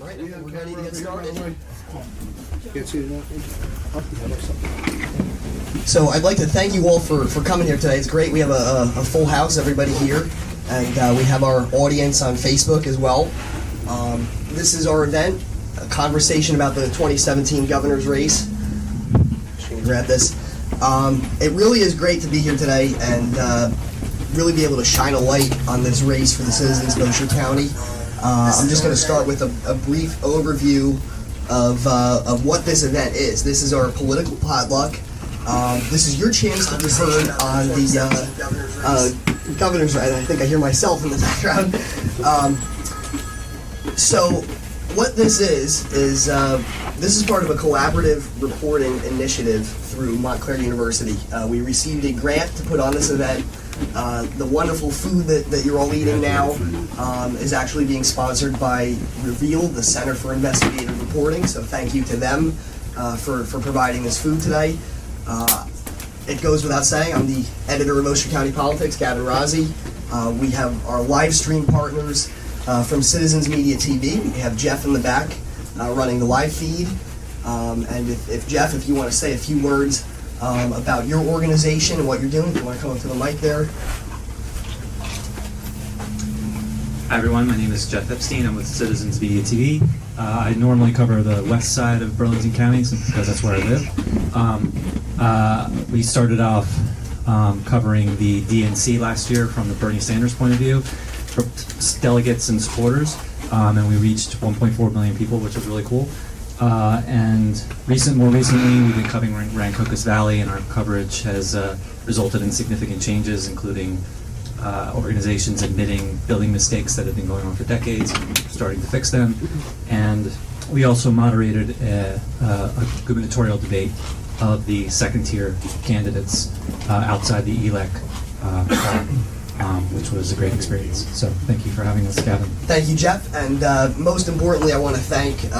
right, I think we're ready to get started. Can't see it. So I'd like to thank you all for coming here today. It's great. We have a full house, everybody here, and we have our audience on Facebook as well. This is our event, a conversation about the 2017 governor's race. Just gonna grab this. It really is great to be here today and really be able to shine a light on this race for the citizens of Ocean County. I'm just going to start with a brief overview of what this event is. This is our political potluck. This is your chance to be heard on the governor's race. I think I hear myself in the background. So what this is this is part of a collaborative reporting initiative through Montclair University. We received a grant to put on this event. The wonderful food that you're all eating now is actually being sponsored by Reveal, the Center for Investigative Reporting, so thank you to them for providing this food today. It goes without saying, I'm the editor of Ocean County Politics, Gavin Rozzi. We have our live stream partners from Citizens Media TV. We have Jeff in the back running the live feed. And if Jeff, if you want to say a few words about your organization and what you're doing, if you want to come up to the mic there. Hi everyone, my name is Jeff Epstein. I'm with Citizens Media TV. I normally cover the west side of Burlington County because that's where I live. We started off covering the DNC last year from the Bernie Sanders point of view, for delegates and supporters, and we reached 1.4 million people, which was really cool. And more recently, we've been covering Rancocas Valley, and our coverage has resulted in significant changes, including organizations admitting building mistakes that have been going on for decades, starting to fix them. And we also moderated a gubernatorial debate of the second-tier candidates outside the ELEC, which was a great experience. So thank you for having us, Gavin. Thank you, Jeff. And most importantly, I want to thank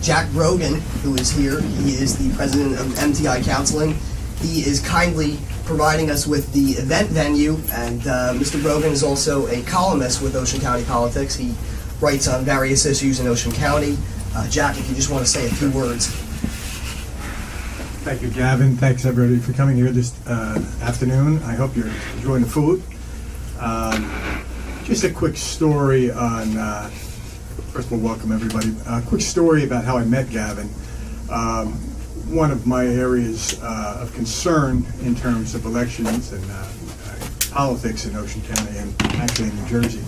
Jack Brogan, who is here. He is the president of MTI Counseling. He is kindly providing us with the event venue, and Mr. Brogan is also a columnist with Ocean County Politics. He writes on various issues in Ocean County. Jack, if you just want to say a few words. Thank you, Gavin. Thanks, everybody, for coming here this afternoon. I hope you're enjoying the food. Just a quick story on... First of all, welcome everybody. A quick story about how I met Gavin. One of my areas of concern in terms of elections and politics in Ocean County and actually in New Jersey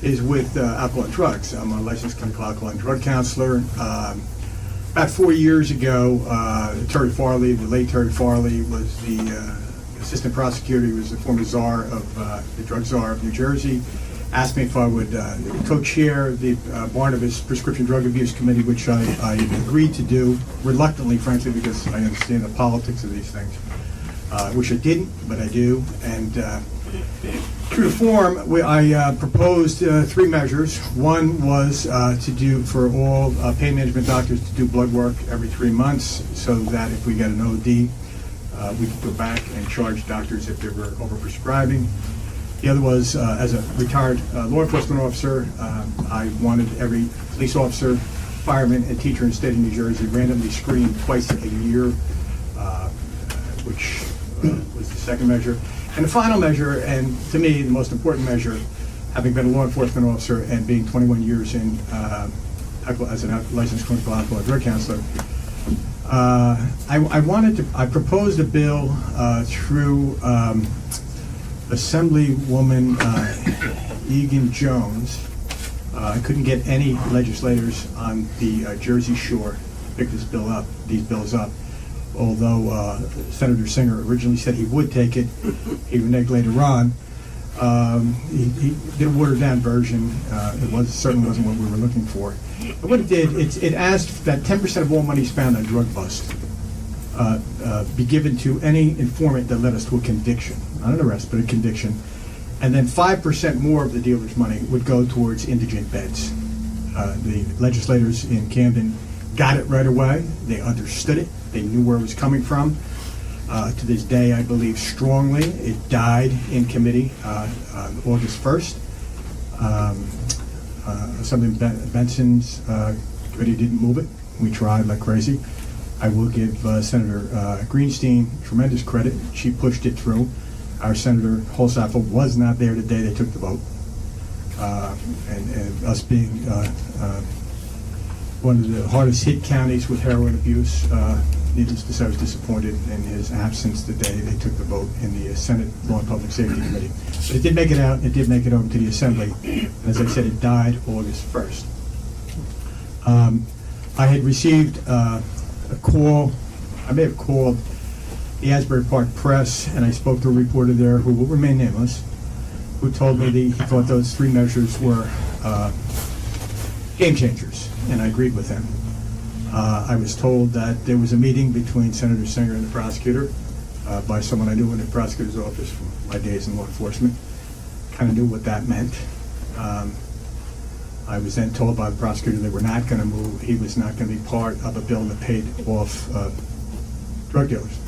is with alcohol and drugs. I'm a licensed clinical alcohol and drug counselor. About 4 years ago, Terry Farley, the late Terry Farley, was the assistant prosecutor. He was the former czar of the drug czar of New Jersey. Asked me if I would co-chair the Barnabas Prescription Drug Abuse Committee, which I agreed to do, reluctantly, frankly, because I understand the politics of these things. Which I didn't, but I do. And true to form, I proposed 3 measures. One was to do for all pain management doctors to do blood work every 3 months, so that if we get an OD, we could go back and charge doctors if they were overprescribing. The other was, as a retired law enforcement officer, I wanted every police officer, fireman, and teacher in the state of New Jersey randomly screened twice a year, which was the second measure. And the final measure, and to me, the most important measure, having been a law enforcement officer and being 21 years in as a licensed clinical alcohol and drug counselor, I proposed a bill through Assemblywoman Egan Jones. I couldn't get any legislators on the Jersey Shore to pick these bills up. Although Senator Singer originally said he would take it, he reneged later on. He did a watered-down version. It certainly wasn't what we were looking for. But what it did, it asked that 10% of all money spent on drug bust be given to any informant that led us to a conviction, not an arrest, but a conviction, and then 5% more of the dealer's money would go towards indigent beds. The legislators in Camden got it right away. They understood it. They knew where it was coming from. To this day, I believe strongly. It died in committee on August 1st. Assemblyman Benson's committee didn't move it. We tried like crazy. I will give Senator Greenstein tremendous credit. She pushed it through. Our Senator Holsapple was not there the day they took the vote. And us being one of the hardest hit counties with heroin abuse, needless to say, I was disappointed in his absence the day they took the vote in the Senate Law and Public Safety Committee. But it did make it out. It did make it over to the Assembly. And as I said, it died August 1st. I had received a call. I may have called the Asbury Park Press, and I spoke to a reporter there who will remain nameless, who told me that he thought those three measures were game changers, and I agreed with him. I was told that there was a meeting between Senator Singer and the prosecutor by someone I knew in the prosecutor's office from my days in law enforcement. Kind of knew what that meant. I was then told by the prosecutor they were not going to move. He was not going to be part of a bill that paid off drug dealers.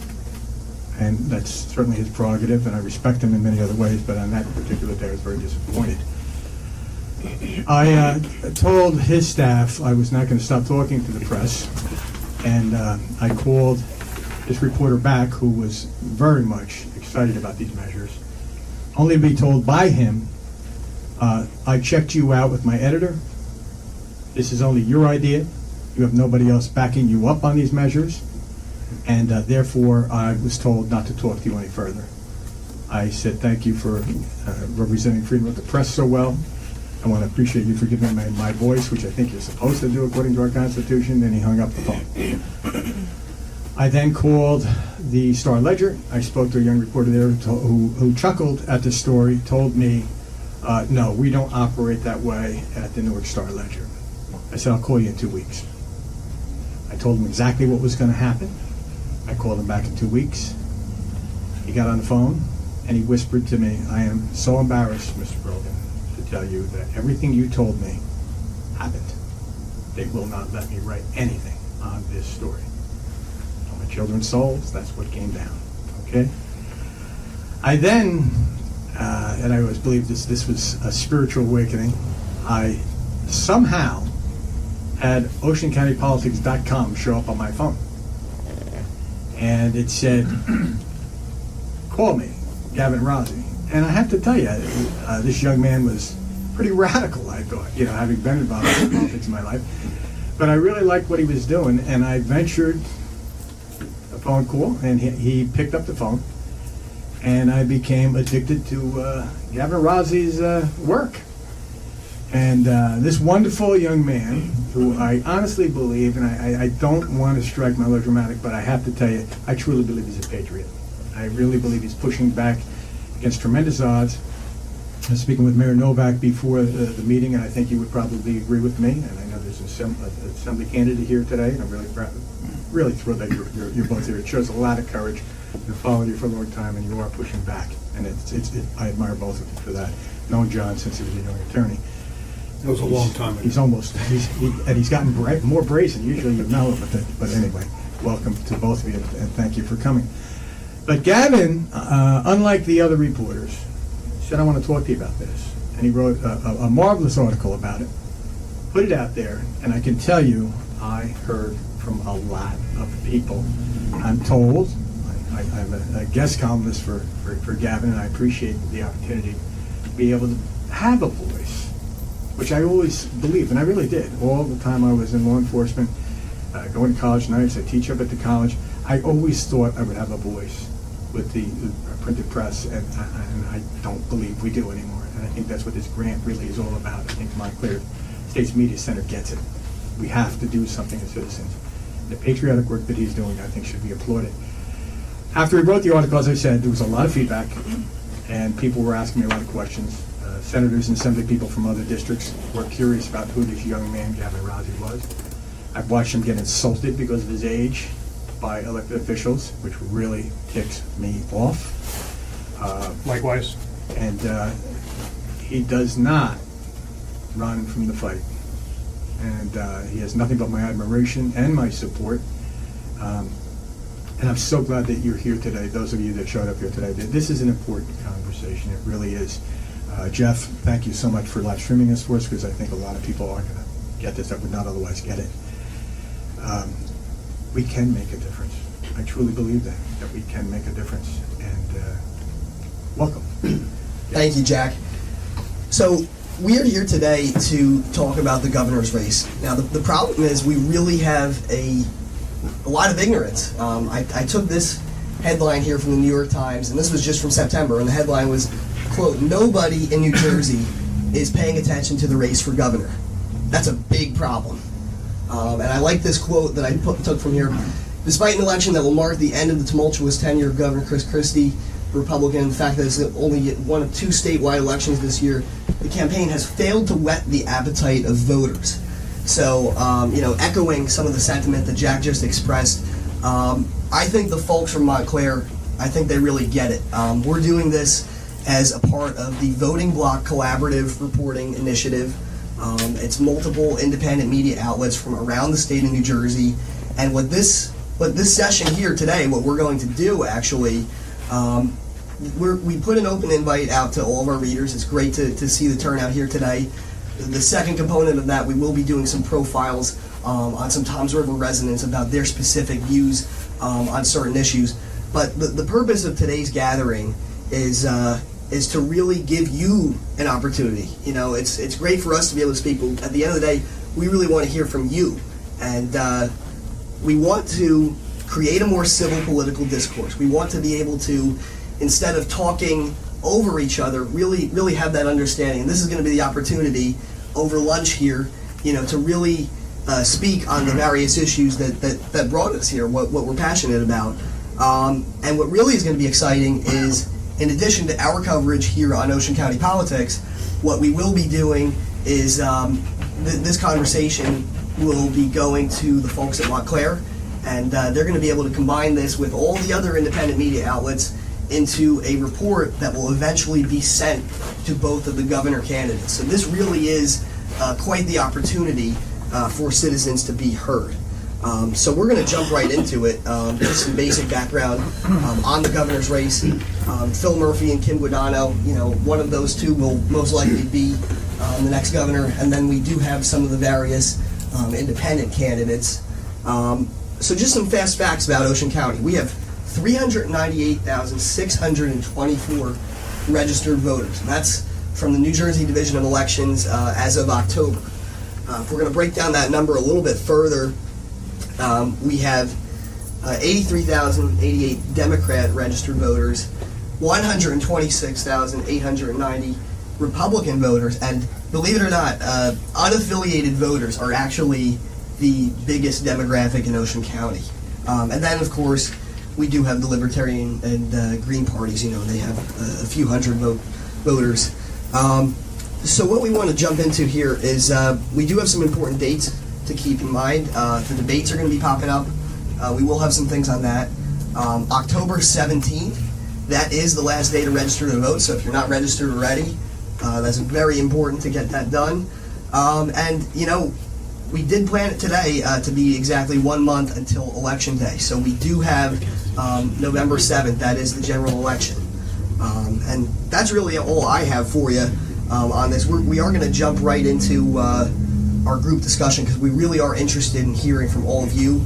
And that's certainly his prerogative, and I respect him in many other ways, but on that particular day I was very disappointed. I told his staff I was not going to stop talking to the press, and I called this reporter back who was very much excited about these measures, only to be told by him, I checked you out with my editor. This is only your idea. You have nobody else backing you up on these measures. And therefore, I was told not to talk to you any further. I said, thank you for representing freedom of the press so well. I want to appreciate you for giving me my voice, which I think you're supposed to do according to our Constitution. Then he hung up the phone. I then called the Star-Ledger. I spoke to a young reporter there who chuckled at the story, told me, no, we don't operate that way at the Newark Star-Ledger. I said, I'll call you in 2 weeks. I told him exactly what was going to happen. I called him back in 2 weeks. He got on the phone and he whispered to me, I am so embarrassed, Mr. Brogan, to tell you that everything you told me happened. They will not let me write anything on this story. On my children's souls, that's what came down. Okay? I then, and I always believe this was a spiritual awakening, I somehow had OceanCountyPolitics.com show up on my phone. And it said, call me, Gavin Rossi. And I have to tell you, this young man was pretty radical, I thought, having been involved in politics in my life. But I really liked what he was doing, and I ventured a phone call, and he picked up the phone, and I became addicted to Gavin Rossi's work. And this wonderful young man, who I honestly believe, and I don't want to strike melodramatic, but I have to tell you, I truly believe he's a patriot. I really believe he's pushing back against tremendous odds. I was speaking with Mayor Novak before the meeting, and I think you would probably agree with me. And I know there's an assembly candidate here today, and I'm really thrilled that you're both here. It shows a lot of courage. I've followed you for a long time, and you are pushing back. And I admire both of you for that. Known John since he was a young attorney. It was a long time ago. He's gotten more brazen. Usually you know, but anyway, welcome to both of you, and thank you for coming. But Gavin, unlike the other reporters, said, I want to talk to you about this. And he wrote a marvelous article about it, put it out there, and I can tell you, I heard from a lot of people. I'm told, I'm a guest columnist for Gavin, and I appreciate the opportunity to be able to have a voice, which I always believed, and I really did. All the time I was in law enforcement, going to college nights, I teach up at the college, I always thought I would have a voice with the printed press, and I don't believe we do anymore. And I think that's what this grant really is all about. I think Montclair State's Media Center gets it. We have to do something as citizens. The patriotic work that he's doing, I think, should be applauded. After he wrote the article, as I said, there was a lot of feedback, and people were asking me a lot of questions. Senators and assembly people from other districts were curious about who this young man, Gavin Rossi, was. I've watched him get insulted because of his age by elected officials, which really ticks me off. Likewise. And he does not run from the fight. And he has nothing but my admiration and my support. And I'm so glad that you're here today, those of you that showed up here today. This is an important conversation. It really is. Jeff, thank you so much for live streaming this for us, because I think a lot of people aren't going to get this that would not otherwise get it. We can make a difference. I truly believe that we can make a difference. And welcome. Thank you, Jack. So we are here today to talk about the governor's race. Now, the problem is we really have a lot of ignorance. I took this headline here from the New York Times, and this was just from September, and the headline was, quote, "Nobody in New Jersey is paying attention to the race for governor." That's a big problem. And I like this quote that I took from here. "Despite an election that will mark the end of the tumultuous tenure of Governor Chris Christie, Republican, the fact that it's only one of 2 statewide elections this year, the campaign has failed to whet the appetite of voters." So, echoing some of the sentiment that Jack just expressed, I think the folks from Montclair, I think they really get it. We're doing this as a part of the Voting Block Collaborative Reporting Initiative. It's multiple independent media outlets from around the state of New Jersey. And what this session here today, what we're going to do actually, we put an open invite out to all of our readers. It's great to see the turnout here today. The second component of that, we will be doing some profiles on some Toms River residents about their specific views on certain issues. But the purpose of today's gathering is to really give you an opportunity. It's great for us to be able to speak, but at the end of the day, we really want to hear from you. And we want to create a more civil political discourse. We want to be able to, instead of talking over each other, really have that understanding. And this is going to be the opportunity over lunch here, to really speak on the various issues that brought us here, what we're passionate about. And what really is going to be exciting is, in addition to our coverage here on Ocean County Politics, what we will be doing is this conversation will be going to the folks at Montclair, and they're going to be able to combine this with all the other independent media outlets into a report that will eventually be sent to both of the governor candidates. So this really is quite the opportunity for citizens to be heard. So we're going to jump right into it. Just some basic background on the governor's race. Phil Murphy and Kim Guadagno, one of those two will most likely be the next governor. And then we do have some of the various independent candidates. So just some fast facts about Ocean County. We have 398,624 registered voters. And that's from the New Jersey Division of Elections as of October. If we're going to break down that number a little bit further, we have 83,088 Democrat registered voters, 126,890 Republican voters, and believe it or not, unaffiliated voters are actually the biggest demographic in Ocean County. And then, of course, we do have the Libertarian and Green parties. They have a few hundred voters. So what we want to jump into here is we do have some important dates to keep in mind. The debates are going to be popping up. We will have some things on that. October 17th, that is the last day to register to vote. So if you're not registered already, that's very important to get that done. And we did plan it today to be exactly 1 month until Election Day. So we do have November 7th, that is the general election. And that's really all I have for you on this. We are going to jump right into our group discussion because we really are interested in hearing from all of you.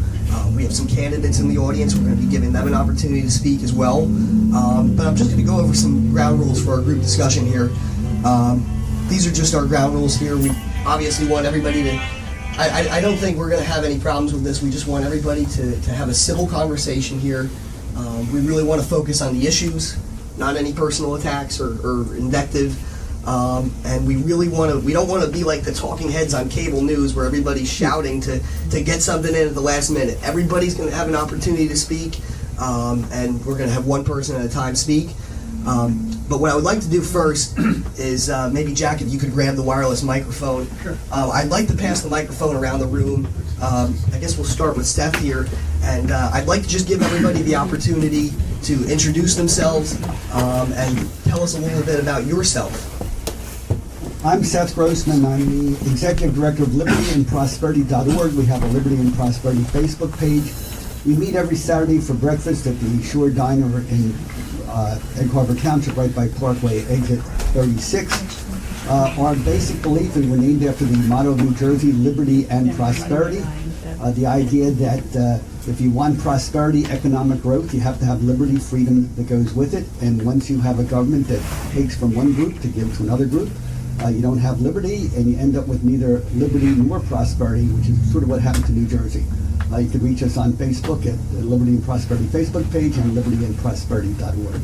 We have some candidates in the audience. We're going to be giving them an opportunity to speak as well. But I'm just going to go over some ground rules for our group discussion here. These are just our ground rules here. We obviously want everybody to... I don't think we're going to have any problems with this. We just want everybody to have a civil conversation here. We really want to focus on the issues, not any personal attacks or invective. And we really we don't want to be like the talking heads on cable news where everybody's shouting to get something in at the last minute. Everybody's going to have an opportunity to speak, and we're going to have one person at a time speak. But what I would like to do first is maybe, Jack, if you could grab the wireless microphone. Sure. I'd like to pass the microphone around the room. I guess we'll start with Steph here. And I'd like to just give everybody the opportunity to introduce themselves and tell us a little bit about yourself. I'm Seth Grossman. I'm the Executive Director of LibertyandProsperity.org. We have a Liberty and Prosperity Facebook page. We meet every Saturday for breakfast at the Shore Diner in Egg Harbor Township, right by Parkway, exit 36. Our basic belief, and we're named after the motto of New Jersey, liberty and prosperity. The idea that if you want prosperity, economic growth, you have to have liberty, freedom that goes with it. And once you have a government that takes from one group to give to another group, you don't have liberty, and you end up with neither liberty nor prosperity, which is sort of what happened to New Jersey. You can reach us on Facebook at the Liberty and Prosperity Facebook page and libertyandprosperity.org.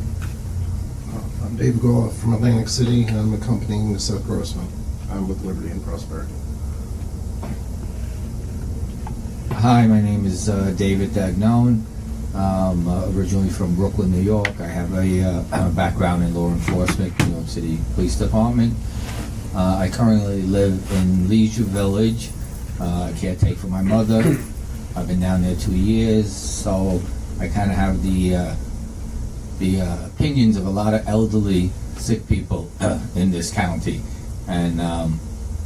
I'm Dave Goff from Atlantic City, and I'm accompanying Seth Grossman. I'm with Liberty and Prosperity. Hi, my name is David Dagnone. I'm originally from Brooklyn, New York. I have a background in law enforcement, New York City Police Department. I currently live in Leisure Village. I caretake for my mother. I've been down there 2 years, so I kind of have the opinions of a lot of elderly, sick people in this county, and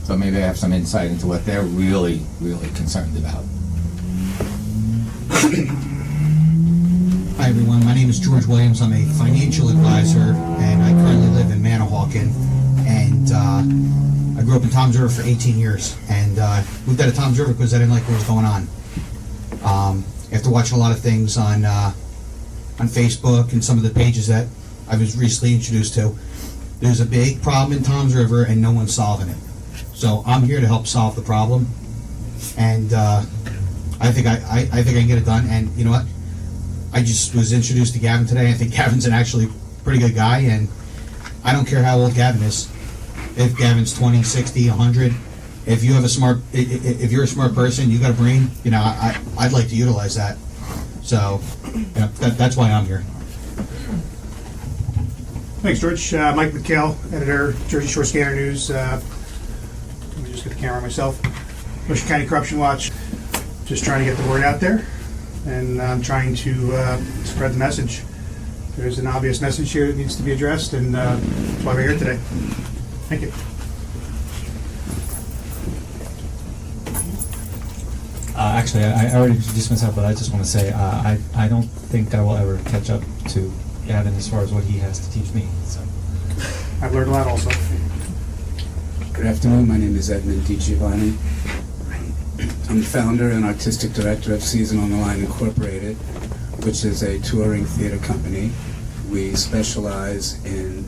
so maybe I have some insight into what they're really, really concerned about. Hi everyone, my name is George Williams. I'm a financial advisor, and I currently live in Manahawkin. And I grew up in Toms River for 18 years, and moved out of Toms River because I didn't like what was going on. After watching a lot of things on Facebook and some of the pages that I was recently introduced to, there's a big problem in Toms River, and no one's solving it. So I'm here to help solve the problem, and I think I can get it done. And you know what? I just was introduced to Gavin today. I think Gavin's an actually pretty good guy, and I don't care how old Gavin is. If Gavin's 20, 60, 100, if you're a smart person, you got a brain, you know, I'd like to utilize that. So, you know, that's why I'm here. Thanks, George. Mike McHale, editor, Jersey Shore Scanner News. Let me just get the camera on myself. Ocean County Corruption Watch. Just trying to get the word out there, and I'm trying to spread the message. There's an obvious message here that needs to be addressed, and that's why we're here today. Thank you. Actually, I already introduced myself, but I just want to say I don't think I will ever catch up to Gavin as far as what he has to teach me. So I've learned a lot also. Good afternoon, my name is Edmund DiGiovanni. I'm the founder and artistic director of Season on the Line Incorporated, which is a touring theater company. We specialize in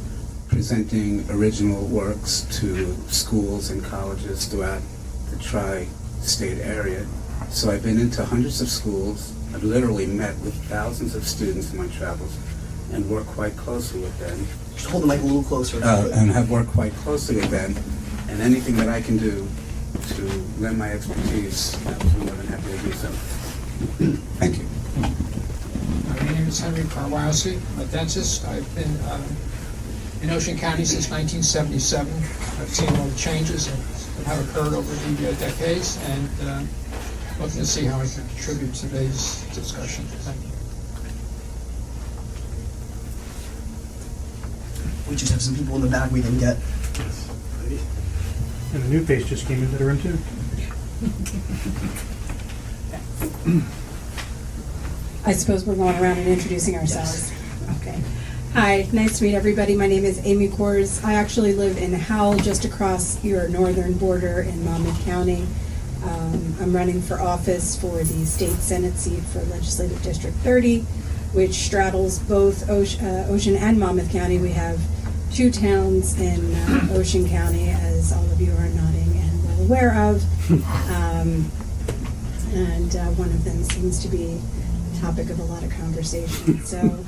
presenting original works to schools and colleges throughout the tri-state area. So I've been into hundreds of schools. I've literally met with thousands of students in my travels and worked quite closely with them. Just hold the mic a little closer. And have worked quite closely with them. And anything that I can do to lend my expertise, I was more than happy to do so. Thank you. My name is Henry Karwowski. I'm a dentist. I've been in Ocean County since 1977. I've seen all the changes that have occurred over the decades, and looking to see how I can contribute to today's discussion. Thank you. We just have some people in the back we didn't get. And the new face just came into the room too. I suppose we're going around and introducing ourselves. Yes. Okay. Hi, nice to meet everybody. My name is Amy Kors. I actually live in Howell, just across your northern border in Monmouth County. I'm running for office for the state Senate seat for Legislative District 30, which straddles both Ocean and Monmouth County. We have two towns in Ocean County, as all of you are nodding and well aware of. And one of them seems to be the topic of a lot of conversation. So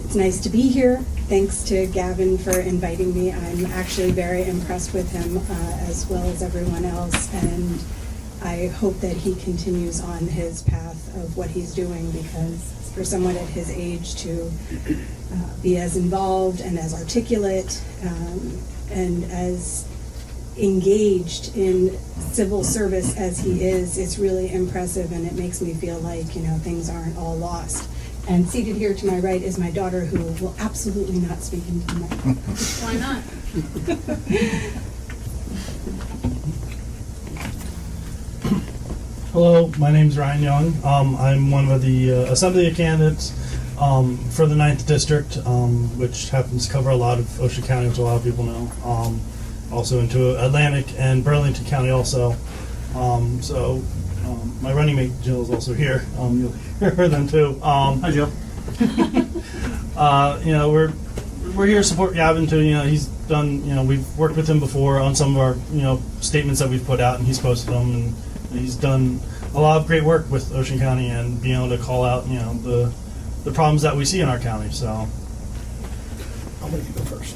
it's nice to be here. Thanks to Gavin for inviting me. I'm actually very impressed with him, as well as everyone else, and I hope that he continues on his path of what he's doing, because for someone at his age to be as involved and as articulate and as engaged in civil service as he is, it's really impressive, and it makes me feel like, you know, things aren't all lost. And seated here to my right is my daughter, who will absolutely not speak into the microphone. Why not? Hello, my name is Ryan Young. I'm one of the Assembly candidates for the 9th District, which happens to cover a lot of Ocean County, which a lot of people know. Also into Atlantic and Burlington County also. My running mate Jill is also here. You'll hear her then too. Hi Jill. We're here to support Gavin too. He's done. We've worked with him before on some of our statements that we've put out, and he's posted them, and he's done a lot of great work with Ocean County and being able to call out the problems that we see in our county. So. I'll let you go first.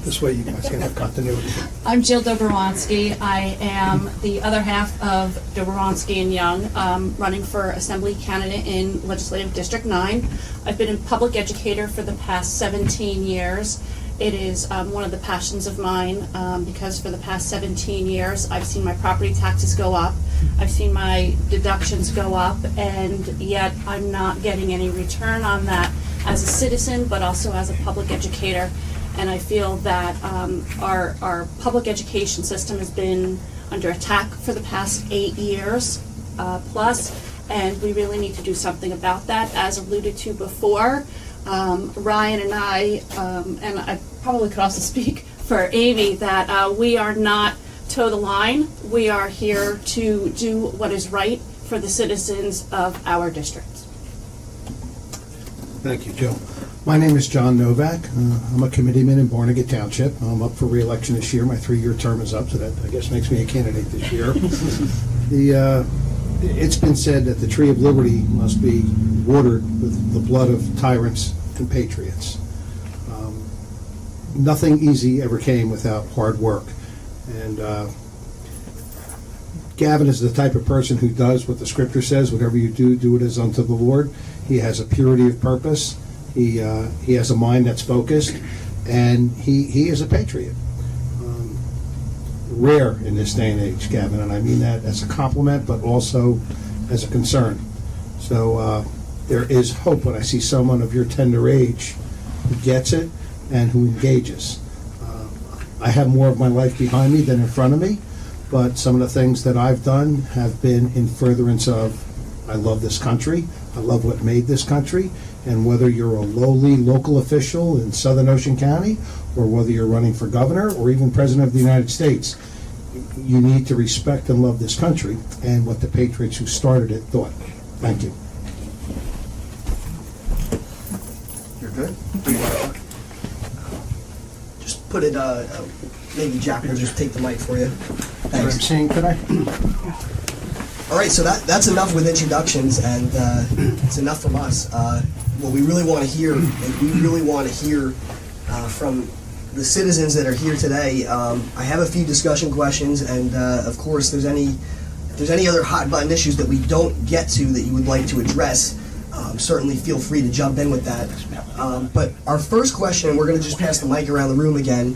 This way you guys can have continuity. I'm Jill Dobrowanski. I am the other half of Dobrowanski and Young, running for Assembly candidate in Legislative District 9. I've been a public educator for the past 17 years. It is one of the passions of mine because for the past 17 years I've seen my property taxes go up, I've seen my deductions go up, and yet I'm not getting any return on that as a citizen, but also as a public educator. And I feel that our public education system has been under attack for the past 8 years plus, and we really need to do something about that. As alluded to before, Ryan and I probably could also speak for Amy, that we are not toe the line. We are here to do what is right for the citizens of our district. Thank you, Jill. My name is John Novak. I'm a committeeman in Barnegat Township. I'm up for re-election this year. My 3-year term is up, so that I guess makes me a candidate this year. It's been said that the Tree of Liberty must be watered with the blood of tyrants and patriots. Nothing easy ever came without hard work. And Gavin is the type of person who does what the scripture says: whatever you do, do it as unto the Lord. He has a purity of purpose. He has a mind that's focused, and he is a patriot. Rare in this day and age, Gavin, and I mean that as a compliment, but also as a concern. So there is hope when I see someone of your tender age who gets it and who engages. I have more of my life behind me than in front of me, but some of the things that I've done have been in furtherance of, I love this country, I love what made this country, and whether you're a lowly local official in Southern Ocean County, or whether you're running for governor or even president of the United States, you need to respect and love this country and what the patriots who started it thought. Thank you. You're good. Just put it. Maybe Jack will just take the mic for you. What I'm Thanks. saying today? All right, so that's enough with introductions, and it's enough from us. What we really want to hear, from the citizens that are here today. I have a few discussion questions, and of course, if there's any other hot button issues that we don't get to that you would like to address, certainly feel free to jump in with that. But our first question, and we're going to just pass the mic around the room again,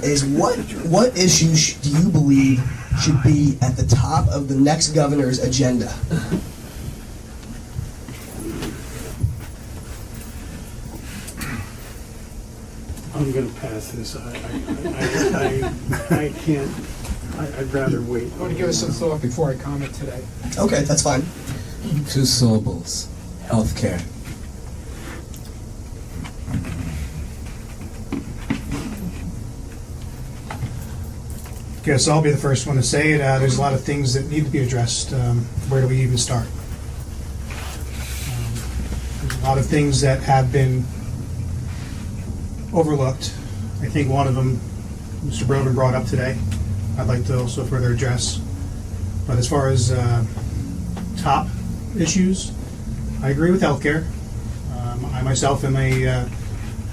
is what issues do you believe should be at the top of the next governor's agenda? I'm going to pass this. I can't. I'd rather wait. I want to give us some thought before I comment today. Okay, that's fine. 2 syllables: healthcare. Guess I'll be the first one to say it. There's a lot of things that need to be addressed. Where do we even start? There's a lot of things that have been overlooked. I think one of them, Mr. Brogan brought up today, I'd like to also further address. But as far as top issues, I agree with healthcare. I myself am a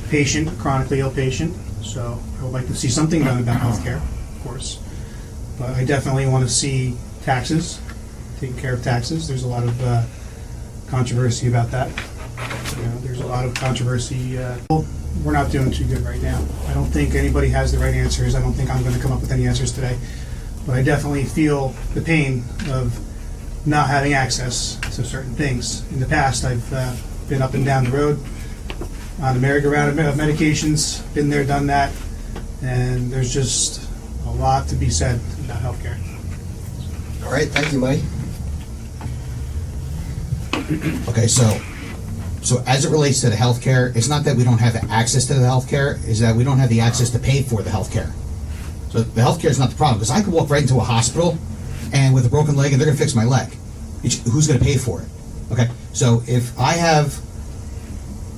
patient, a chronically ill patient, so I would like to see something done about healthcare, of course. But I definitely want to see taxes, taking care of taxes. There's a lot of controversy about that. There's a lot of controversy. We're not doing too good right now. I don't think anybody has the right answers. I don't think I'm going to come up with any answers today. But I definitely feel the pain of not having access to certain things. In the past, I've been up and down the road on the merry-go-round of medications, been there, done that, and there's just a lot to be said about healthcare. All right, thank you, Mike. Okay, so as it relates to the healthcare, it's not that we don't have access to the healthcare, is that we don't have the access to pay for the healthcare. So the healthcare is not the problem, because I could walk right into a hospital and with a broken leg and they're going to fix my leg. Who's going to pay for it? Okay, so if I have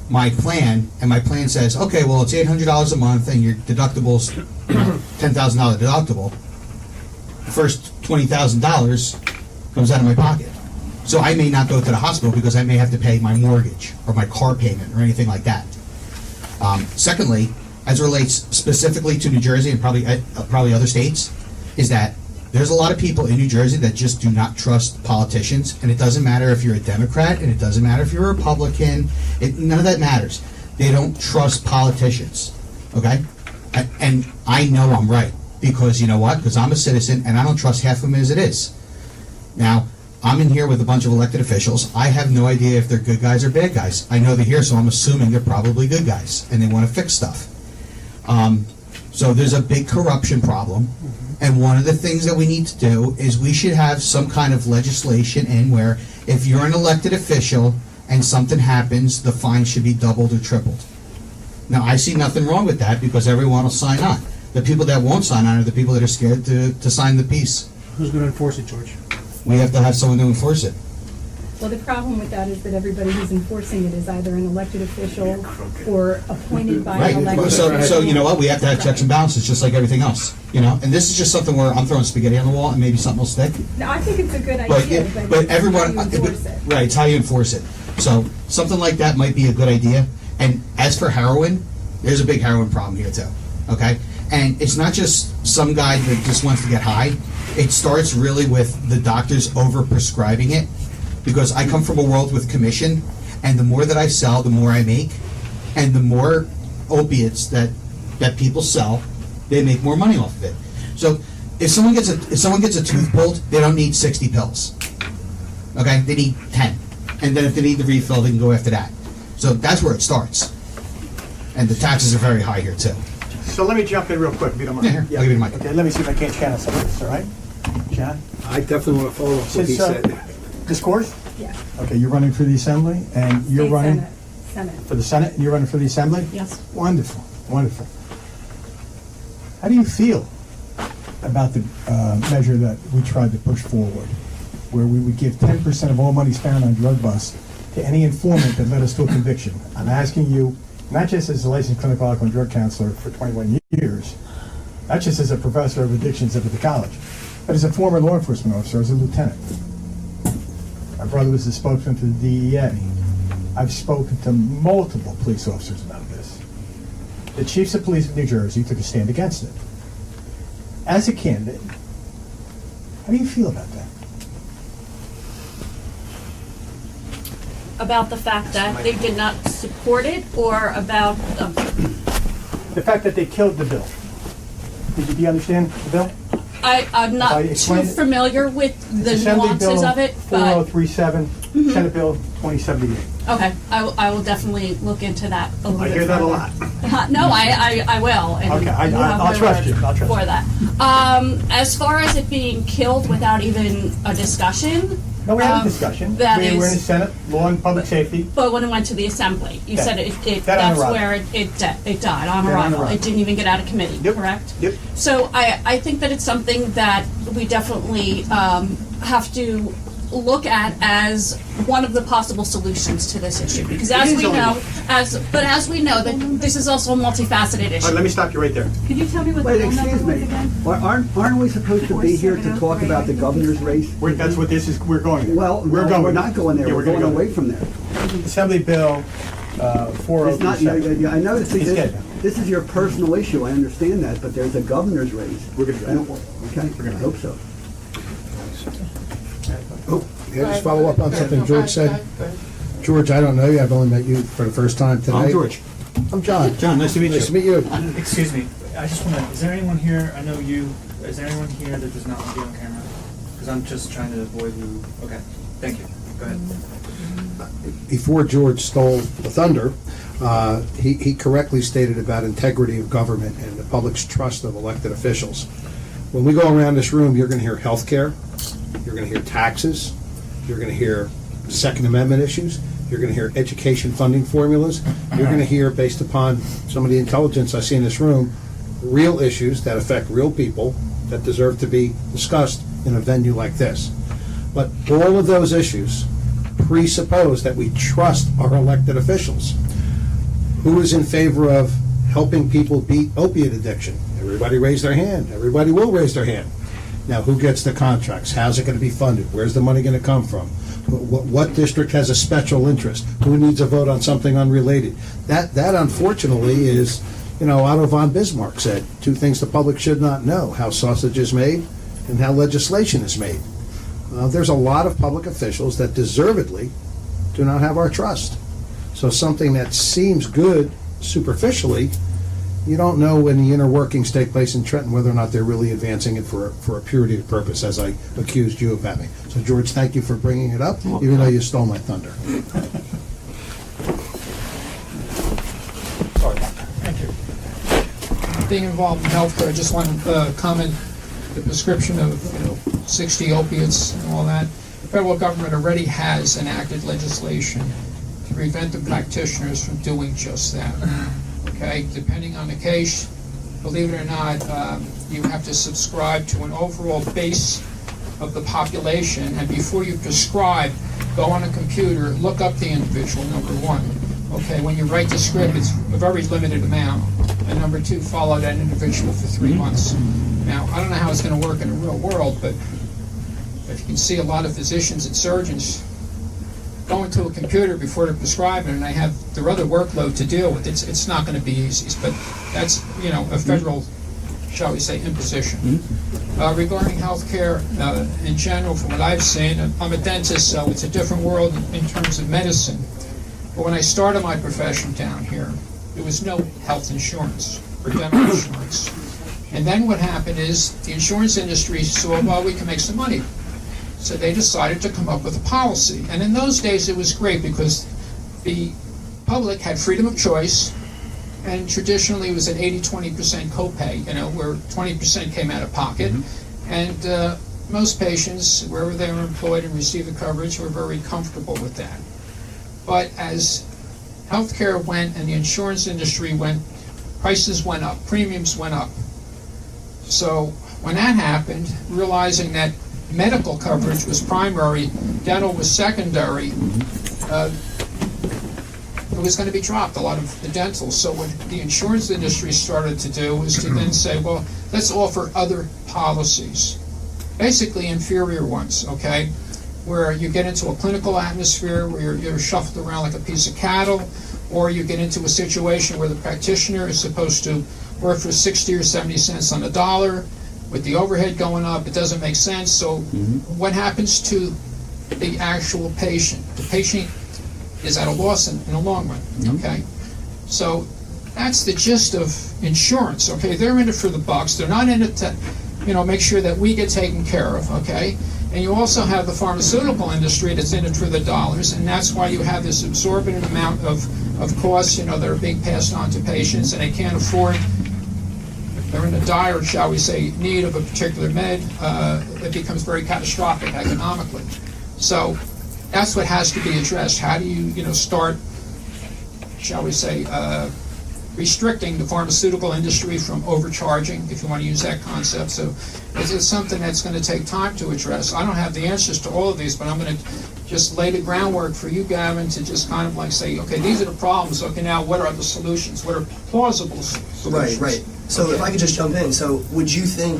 my plan and my plan says, okay, well, it's $800 a month and your deductible's $10,000 deductible, the first $20,000 comes out of my pocket. So I may not go to the hospital because I may have to pay my mortgage or my car payment or anything like that. Secondly, as it relates specifically to New Jersey and probably other states, is that there's a lot of people in New Jersey that just do not trust politicians, and it doesn't matter if you're a Democrat, and it doesn't matter if you're a Republican, none of that matters. They don't trust politicians, okay? And I know I'm right, because you know what? Because I'm a citizen, and I don't trust half of them as it is. Now, I'm in here with a bunch of elected officials. I have no idea if they're good guys or bad guys. I know they're here, so I'm assuming they're probably good guys, and they want to fix stuff. So there's a big corruption problem. And one of the things that we need to do is we should have some kind of legislation in where if you're an elected official and something happens, the fine should be doubled or tripled. Now, I see nothing wrong with that because everyone will sign on. The people that won't sign on are the people that are scared to sign the piece. Who's going to enforce it, George? We have to have someone to enforce it. Well, the problem with that is that everybody who's enforcing it is either an elected official or appointed by an elected official. So you know what? We have to have checks and balances just like everything else. You know, and this is just something where I'm throwing spaghetti on the wall and maybe something will stick. No, I think it's a good idea, But everyone, how you enforce it. right, it's how you enforce it. So something like that might be a good idea. And as for heroin, there's a big heroin problem here too, okay? And it's not just some guy that just wants to get high. It starts really with the doctors over-prescribing it, because I come from a world with commission, and the more that I sell, the more I make, and the more opiates that people sell, they make more money off of it. So if someone gets a tooth pulled, they don't need 60 pills. Okay, they need 10, and then if they need the refill, they can go after that. So that's where it starts, and the taxes are very high here too. So let me jump in real quick, if you don't mind. Yeah, here, I'll give you the mic. Okay, let me see if I can't channel some of this, all right? John? I definitely want to follow up what he Since, said. Discourse? Yeah. Okay, you're running for the Assembly, and you're State running Senate. for the Senate, and you're running for the Assembly? Yes. Wonderful, wonderful. How do you feel about the measure that we tried to push forward, where we would give 10% of all money spent on drug busts to any informant that led us to a conviction? I'm asking you, not just as a licensed clinical alcohol and drug counselor for 21 years, not just as a professor of addictions up at the college, but as a former law enforcement officer, as a lieutenant. My brother was the spokesman for the DEA. I've spoken to multiple police officers about this. The chiefs of police of New Jersey took a stand against it. As a candidate, how do you feel about that? About the fact that they did not support it, or about The fact that they killed the bill. Do you understand the bill? I'm not I too explained it? familiar with the Assembly nuances Bill of it, but 4037, Senate Bill 2078. okay, I will definitely look into that a little I bit hear that a further. lot. No, I will. And Okay, you have I'll my trust word you. I'll trust for you. that. As far as it being killed without even a discussion, No, we had a discussion. that We're in the is- Senate, Law and Public Safety. but when it went to the assembly, you Yeah. said That that's on arrival. where it died on That on arrival. arrival. It didn't even get out of committee, Yep. correct? Yep. So I think that it's something that we definitely have to look at as one of the possible solutions to this issue. Because as It is we only know, one. as we know, that this is also a multifaceted All right, issue. let me stop you right there. Could you tell me what Wait, the bill number excuse was me. again? Aren't we supposed to be here to talk about the governor's race? That's what this is, we're going there. Well, we're no, going. we're not going there. Yeah, We're gonna going go away there. from there. Assembly Bill It's not, 4037. I know this He's is, dead. this is your personal issue, I understand that, but there's a governor's race. We're gonna I don't- Okay, I hope so. Oh, yeah, just follow up on something George said. George, I don't know you. I've only met you for the first time today. I'm George. I'm John. John, nice to meet you. Nice to meet you. Excuse me, I just want to, is there anyone here, I know you, is there anyone here that does not want to be on camera? Because I'm just trying to avoid who, okay, thank you, go ahead. Before George stole the thunder, he correctly stated about integrity of government and the public's trust of elected officials. When we go around this room, you're going to hear health care, you're going to hear taxes, you're going to hear Second Amendment issues. You're going to hear education funding formulas. You're going to hear, based upon some of the intelligence I see in this room, real issues that affect real people that deserve to be discussed in a venue like this. But all of those issues presuppose that we trust our elected officials. Who is in favor of helping people beat opiate addiction? Everybody raise their hand. Everybody will raise their hand. Now, who gets the contracts? How's it going to be funded? Where's the money going to come from? What district has a special interest? Who needs a vote on something unrelated? That unfortunately is, Otto von Bismarck said, two things the public should not know: how sausage is made and how legislation is made. There's a lot of public officials that deservedly do not have our trust. So something that seems good superficially, you don't know when the inner workings take place in Trenton whether or not they're really advancing it for a purity of purpose, as I accused you of having. So, George, thank you for bringing it up, even though you stole my thunder. Thank you. Being involved in healthcare, I just want to comment the prescription of 60 opiates and all that. The federal government already has enacted legislation to prevent the practitioners from doing just that. Okay, depending on the case, believe it or not, you have to subscribe to an overall base of the population, and before you prescribe, go on a computer, look up the individual, number one. Okay, when you write the script, it's a very limited amount. And number two, follow that individual for 3 months. Now, I don't know how it's going to work in the real world, but if you can see a lot of physicians and surgeons go into a computer before they're prescribing, and they have their other workload to deal with, it's not going to be easy. But that's, a federal, shall we say, imposition. Regarding healthcare in general, from what I've seen, I'm a dentist, so it's a different world in terms of medicine. But when I started my profession down here, there was no health insurance or dental insurance. And then what happened is the insurance industry saw, well, we can make some money. So they decided to come up with a policy. And in those days, it was great because the public had freedom of choice, and traditionally it was an 80-20% copay, where 20% came out of pocket. And most patients, wherever they were employed and received the coverage, were very comfortable with that. But as healthcare went and the insurance industry went, prices went up, premiums went up. So when that happened, realizing that medical coverage was primary, dental was secondary, it was going to be dropped, a lot of the dental. So what the insurance industry started to do was to then say, well, let's offer other policies, basically inferior ones, okay, where you get into a clinical atmosphere where you're shuffled around like a piece of cattle, or you get into a situation where the practitioner is supposed to work for 60 or 70 cents on the dollar. With the overhead going up, it doesn't make sense. So what happens to the actual patient? The patient is at a loss in the long run, okay? So that's the gist of insurance, okay? They're in it for the bucks. They're not in it to, make sure that we get taken care of, okay? And you also have the pharmaceutical industry that's in it for the dollars, and that's why you have this exorbitant amount of costs, that are being passed on to patients, and they can't afford. They're in a dire, shall we say, need of a particular med. It becomes very catastrophic economically. So that's what has to be addressed. How do you, start, shall we say, restricting the pharmaceutical industry from overcharging, if you want to use that concept. So it's something that's going to take time to address. I don't have the answers to all of these, but I'm going to just lay the groundwork for you, Gavin, to just kind of like say, okay, these are the problems. Okay, now what are the solutions? What are plausible solutions? Right. So okay. If I could just jump in, so would you say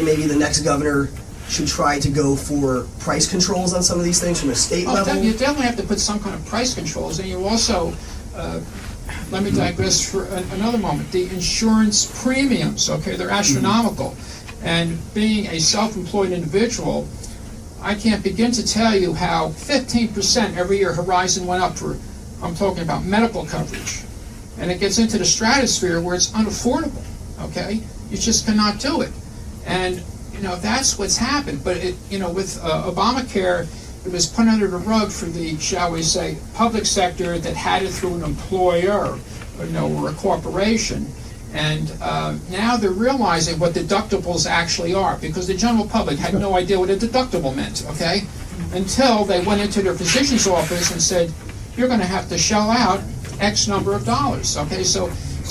maybe the next governor should try to go for price controls on some of these things from a state level? You definitely have to put some kind of price controls, and you also, let me digress for another moment. The insurance premiums, okay, they're astronomical. And being a self-employed individual, I can't begin to tell you how 15% every year Horizon went up for, I'm talking about medical coverage. And it gets into the stratosphere where it's unaffordable, okay? You just cannot do it. And, that's what's happened. But, with Obamacare, it was put under the rug for the, shall we say, public sector that had it through an employer, or a corporation. And now they're realizing what deductibles actually are, because the general public had no idea what a deductible meant, okay? until they went into their physician's office and said, you're going to have to shell out X number of dollars. Okay, so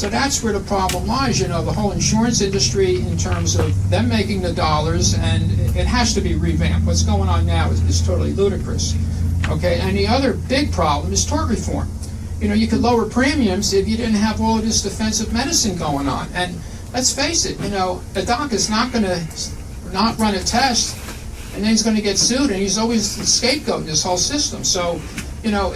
that's where the problem lies. You know, the whole insurance industry, in terms of them making the dollars, and it has to be revamped. What's going on now is totally ludicrous. Okay, and the other big problem is tort reform. You know, you could lower premiums if you didn't have all of this defensive medicine going on. And let's face it, you know, a doc is not going to not run a test, and then he's going to get sued, and he's always the scapegoat in this whole system. So, you know,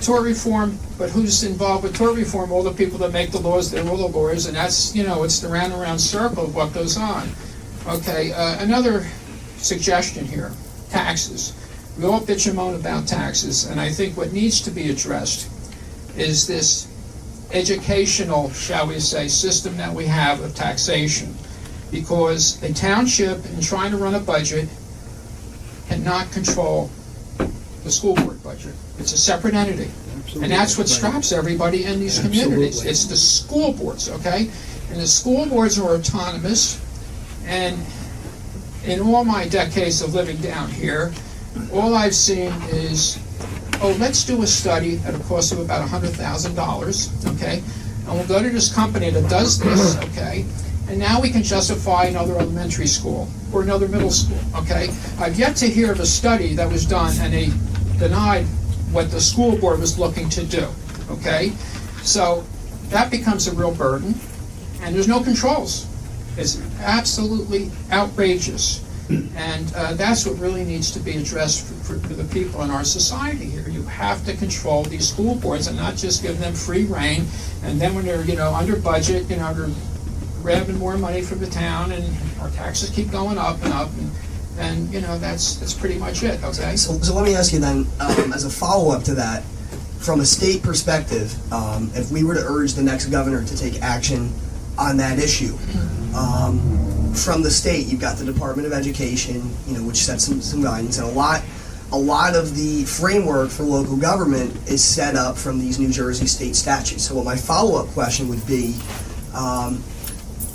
tort reform, but who's involved with tort reform? All the people that make the laws, they're all the lawyers, and that's, you know, it's the round and round circle of what goes on. Okay, another suggestion here, taxes. We all bitch and moan about taxes, and I think what needs to be addressed is this educational, shall we say, system that we have of taxation. Because a township, in trying to run a budget, cannot control the school board budget. It's a separate entity. Absolutely. And that's what straps everybody in these communities. Absolutely. It's the school boards, okay? And the school boards are autonomous, and in all my decades of living down here, all I've seen is, oh, let's do a study at a cost of about $100,000, okay? And we'll go to this company that does this, okay? And now we can justify another elementary school or another middle school, okay? I've yet to hear of a study that was done and they denied what the school board was looking to do, okay? So that becomes a real burden, and there's no controls. It's absolutely outrageous. And that's what really needs to be addressed for the people in our society here. You have to control these school boards and not just give them free rein. And then when they're, you know, under budget, you know, they're grabbing more money from the town, and our taxes keep going up and up. And you know, that's pretty much it. Okay. So let me ask you then, as a follow-up to that, from a state perspective, if we were to urge the next governor to take action on that issue. From the state, you've got the Department of Education, you know, which sets some guidance, and a lot of the framework for local government is set up from these New Jersey state statutes. So what my follow-up question would be,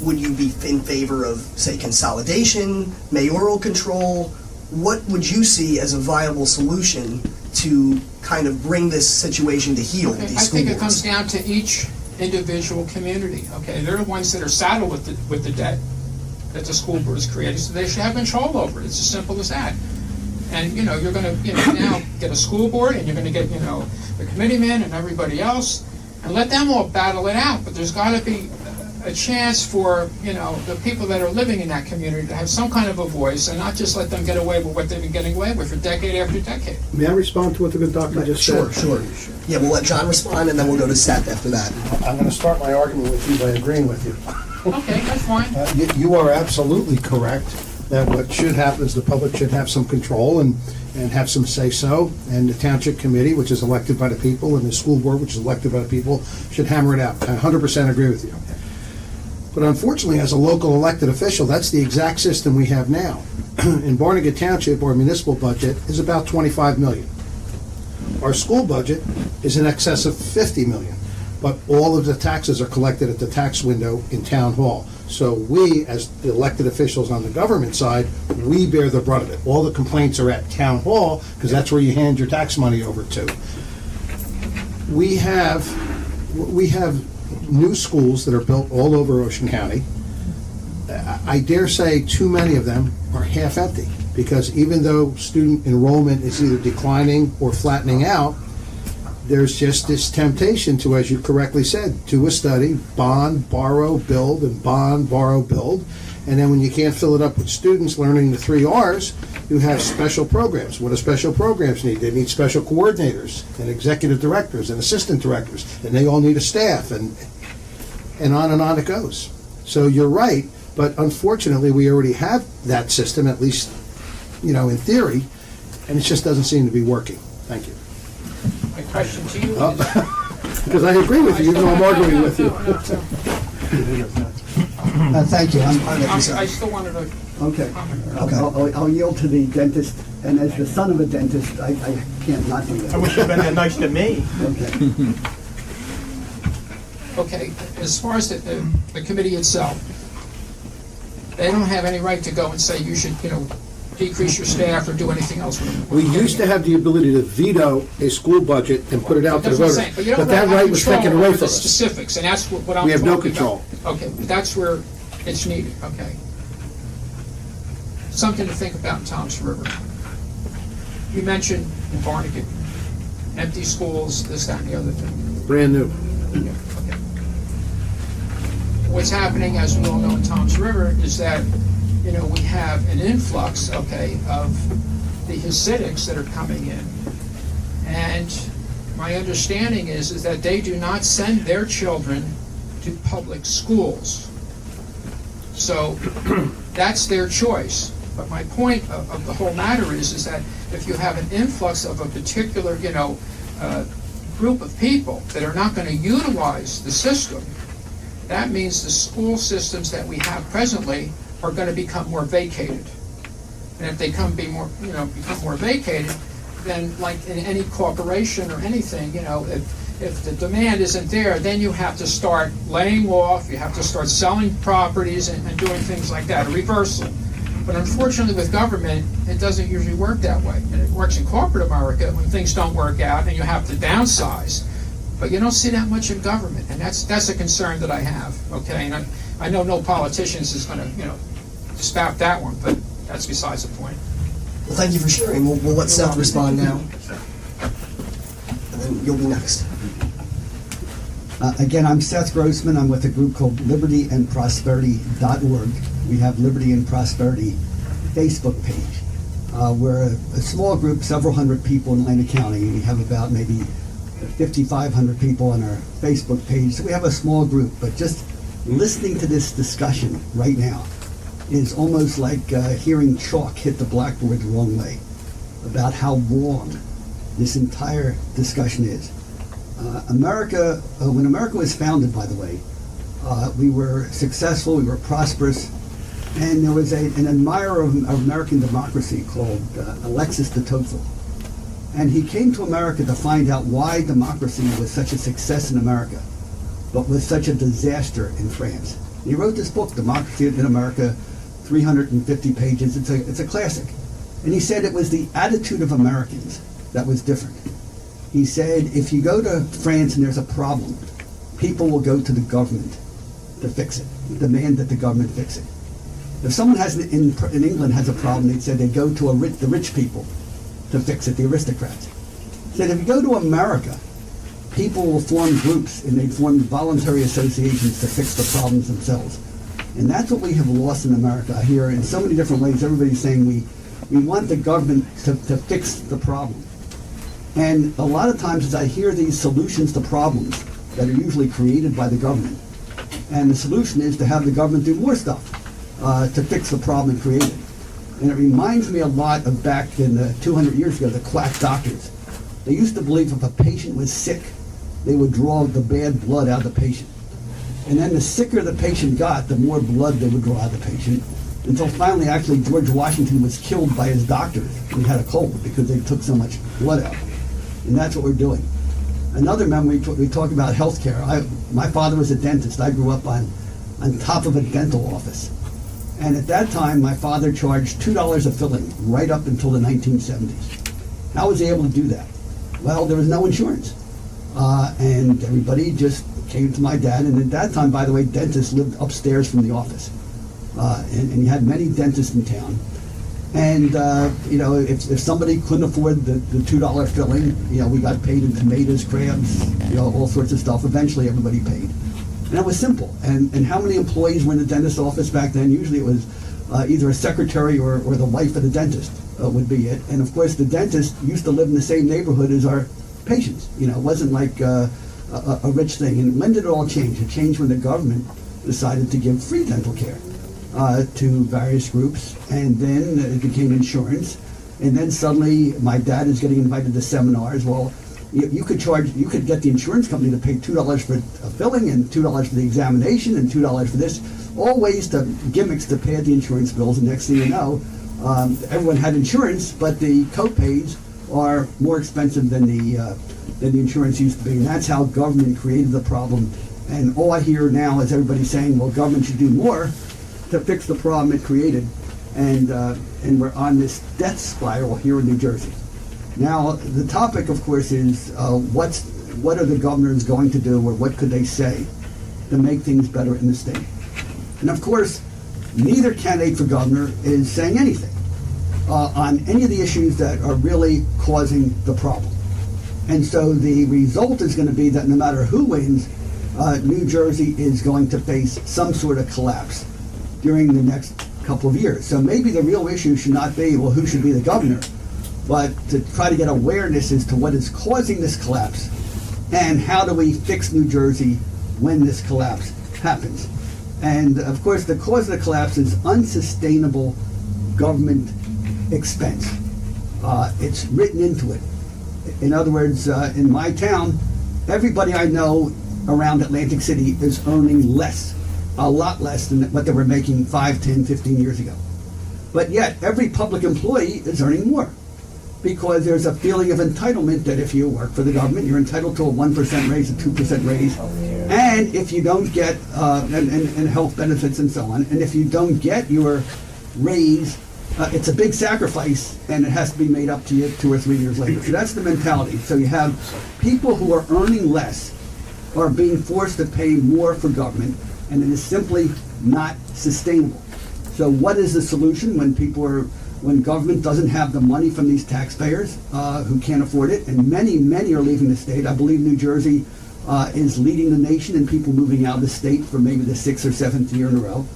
would you be in favor of, say, consolidation, mayoral control? What would you see as a viable solution to kind of bring this situation to heel with these I school think boards? it comes down to each individual community. Okay, they're the ones that are saddled with the debt that the school board has created, so they should have control over it. It's as simple as that. And you know, you're going to now get a school board, and you're going to get the committeemen and everybody else, and let them all battle it out. But there's got to be a chance for the people that are living in that community to have some kind of a voice, and not just let them get away with what they've been getting away with for decade after decade. May I respond to what the good doctor just said? Sure. Yeah, we'll let John respond, and then we'll go to Seth after that. I'm going to start my argument with you by agreeing with you. Okay, that's fine. You are absolutely correct that what should happen is the public should have some control and have some say-so, and the township committee, which is elected by the people, and the school board, which is elected by the people, should hammer it out. I 100% agree with you. But unfortunately, as a local elected official, that's the exact system we have now. In Barnegat Township, our municipal budget is about $25 million. Our school budget is in excess of $50 million. But all of the taxes are collected at the tax window in town hall. So we, as the elected officials on the government side, we bear the brunt of it. All the complaints are at town hall, because that's where you hand your tax money over to. We have new schools that are built all over Ocean County. I dare say too many of them are half empty, because even though student enrollment is either declining or flattening out, there's just this temptation to, as you correctly said, do a study, bond, borrow, build, and bond, borrow, build. And then when you can't fill it up with students learning the 3 R's, you have special programs. What do special programs need? They need special coordinators and executive directors and assistant directors, and they all need a staff, and on it goes. So you're right, but unfortunately we already have that system, at least, in theory, and it just doesn't seem to be working. Thank you. My question to you is... Because I agree with you, even though I'm arguing with you. Thank you. I still wanted to... Okay. I'll yield to the dentist, and as the son of a dentist, I can't not do that. I wish you'd been that nice to me. Okay. Okay, as far as the committee itself, they don't have any right to go and say you should, decrease your staff or do anything else with it. We used to have the ability to veto a school budget and put it out to the That's what I'm voters. saying, but you don't But that really have right was control taken away over from the us. specifics, and that's what I'm talking about. We have no control. Okay, but that's where it's needed, okay. Something to think about in Toms River. You mentioned in Barnegat, empty schools, this, that, and the other thing. Brand new. Yeah, okay. What's happening, as we all know in Toms River, is that, you know, we have an influx, okay, of the Hasidics that are coming in. And my understanding is that they do not send their children to public schools. So that's their choice. But my point of the whole matter is that if you have an influx of a particular, you know, group of people that are not going to utilize the system, that means the school systems that we have presently are going to become more vacated. And if they become more vacated, then like in any corporation or anything, you know, if the demand isn't there, then you have to start laying off, you have to start selling properties and doing things like that, a reversal. But unfortunately with government, it doesn't usually work that way. And it works in corporate America when things don't work out and you have to downsize. But you don't see that much in government, and that's a concern that I have, okay? And I know no politician is going to, you know, spout that one, but that's besides the point. Well, thank you for sharing. We'll let Seth respond now. And then you'll be next. Again, I'm Seth Grossman. I'm with a group called libertyandprosperity.org. We have Liberty and Prosperity Facebook page. We're a small group, several hundred people in Atlantic County. We have about maybe 5,500 people on our Facebook page. So we have a small group, but just listening to this discussion right now is almost like hearing chalk hit the blackboard the wrong way about how wrong this entire discussion is. America, when America was founded, by the way, we were successful, we were prosperous, and there was an admirer of American democracy called Alexis de Tocqueville. And he came to America to find out why democracy was such a success in America, but was such a disaster in France. And he wrote this book, Democracy in America, 350 pages. It's a classic. And he said it was the attitude of Americans that was different. He said, if you go to France and there's a problem, people will go to the government to fix it, demand that the government fix it. If someone in England has a problem, they said they go to the rich people to fix it, the aristocrats. He said, if you go to America, people will form groups and they form voluntary associations to fix the problems themselves. And that's what we have lost in America. I hear in so many different ways, everybody's saying we want the government to fix the problem. And a lot of times as I hear these solutions to problems that are usually created by the government, and the solution is to have the government do more stuff to fix the problem and create it. And it reminds me a lot of back in 200 years ago, the quack doctors. They used to believe if a patient was sick, they would draw the bad blood out of the patient. And then the sicker the patient got, the more blood they would draw out of the patient. Until finally, actually, George Washington was killed by his doctors when he had a cold because they took so much blood out. And that's what we're doing. Another memory, we talk about healthcare. My father was a dentist. I grew up on top of a dental office. And at that time, my father charged $2 a filling right up until the 1970s. How was he able to do that? Well, there was no insurance. And everybody just came to my dad. And at that time, by the way, dentists lived upstairs from the office. And you had many dentists in town. And, you know, if somebody couldn't afford the $2 filling, you know, we got paid in tomatoes, crabs, you know, all sorts of stuff. Eventually, everybody paid. And it was simple. And how many employees were in the dentist's office back then? Usually it was either a secretary or the wife of the dentist would be it. And, of course, the dentist used to live in the same neighborhood as our patients. You know, it wasn't like a rich thing. And when did it all change? It changed when the government decided to give free dental care to various groups, and then it became insurance, and then suddenly my dad is getting invited to seminars. Well, you could get the insurance company to pay $2 for a filling and $2 for the examination and $2 for this, all ways to gimmicks to pay the insurance bills. And next thing you know, everyone had insurance, but the co-pays are more expensive than the insurance used to be, and that's how government created the problem. And all I hear now is everybody saying, well, government should do more to fix the problem it created. and we're on this death spiral here in New Jersey. Now, the topic, of course, is what are the governors going to do, or what could they say to make things better in the state? And of course, neither candidate for governor is saying anything on any of the issues that are really causing the problem. And so the result is going to be that no matter who wins, New Jersey is going to face some sort of collapse during the next couple of years. So maybe the real issue should not be, well, who should be the governor, but to try to get awareness as to what is causing this collapse and how do we fix New Jersey when this collapse happens. And of course, the cause of the collapse is unsustainable government expense. It's written into it. In other words, in my town, everybody I know around Atlantic City is earning less, a lot less than what they were making 5, 10, 15 years ago. But yet, every public employee is earning more because there's a feeling of entitlement that if you work for the government, you're entitled to a 1% raise, a 2% raise, and if you don't get, and health benefits and so on, and if you don't get your raise, it's a big sacrifice, and it has to be made up to you 2 or 3 years later. So that's the mentality. So you have people who are earning less are being forced to pay more for government, and it is simply not sustainable. So what is the solution when government doesn't have the money from these taxpayers who can't afford it? And many are leaving the state. I believe New Jersey is leading the nation in people moving out of the state for maybe the 6th or 7th year in a row.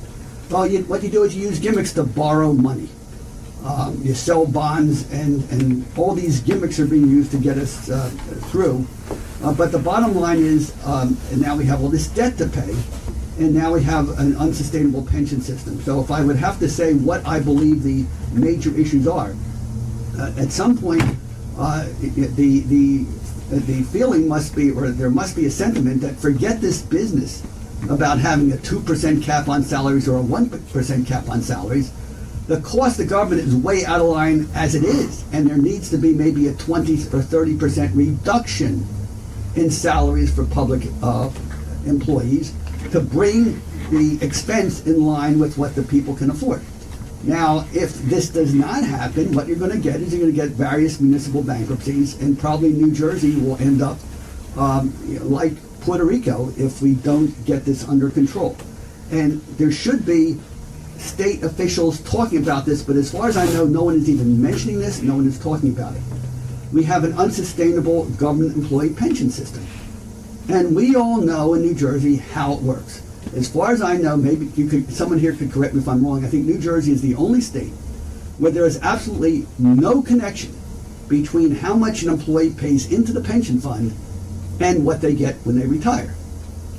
Well, what you do is you use gimmicks to borrow money. You sell bonds, and all these gimmicks are being used to get us through. But the bottom line is, and now we have all this debt to pay, and now we have an unsustainable pension system. So if I would have to say what I believe the major issues are, at some point, the feeling must be, or there must be a sentiment that forget this business about having a 2% cap on salaries or a 1% cap on salaries. The cost of government is way out of line as it is, and there needs to be maybe a 20 or 30% reduction in salaries for public employees to bring the expense in line with what the people can afford. Now, if this does not happen, what you're going to get is you're going to get various municipal bankruptcies, and probably New Jersey will end up like Puerto Rico if we don't get this under control. And there should be state officials talking about this, but as far as I know, no one is even mentioning this, no one is talking about it. We have an unsustainable government employee pension system. And we all know in New Jersey how it works. As far as I know, maybe someone here could correct me if I'm wrong, I think New Jersey is the only state where there is absolutely no connection between how much an employee pays into the pension fund and what they get when they retire.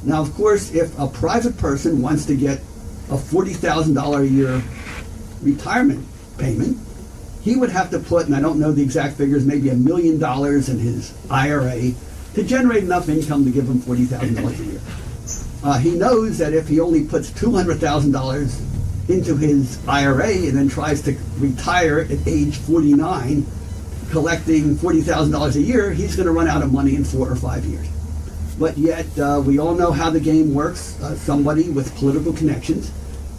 Now, of course, if a private person wants to get a $40,000 a year retirement payment, he would have to put, and I don't know the exact figures, maybe $1 million in his IRA to generate enough income to give him $40,000 a year. He knows that if he only puts $200,000 into his IRA and then tries to retire at age 49, collecting $40,000 a year, he's going to run out of money in 4 or 5 years. But yet, we all know how the game works. Somebody with political connections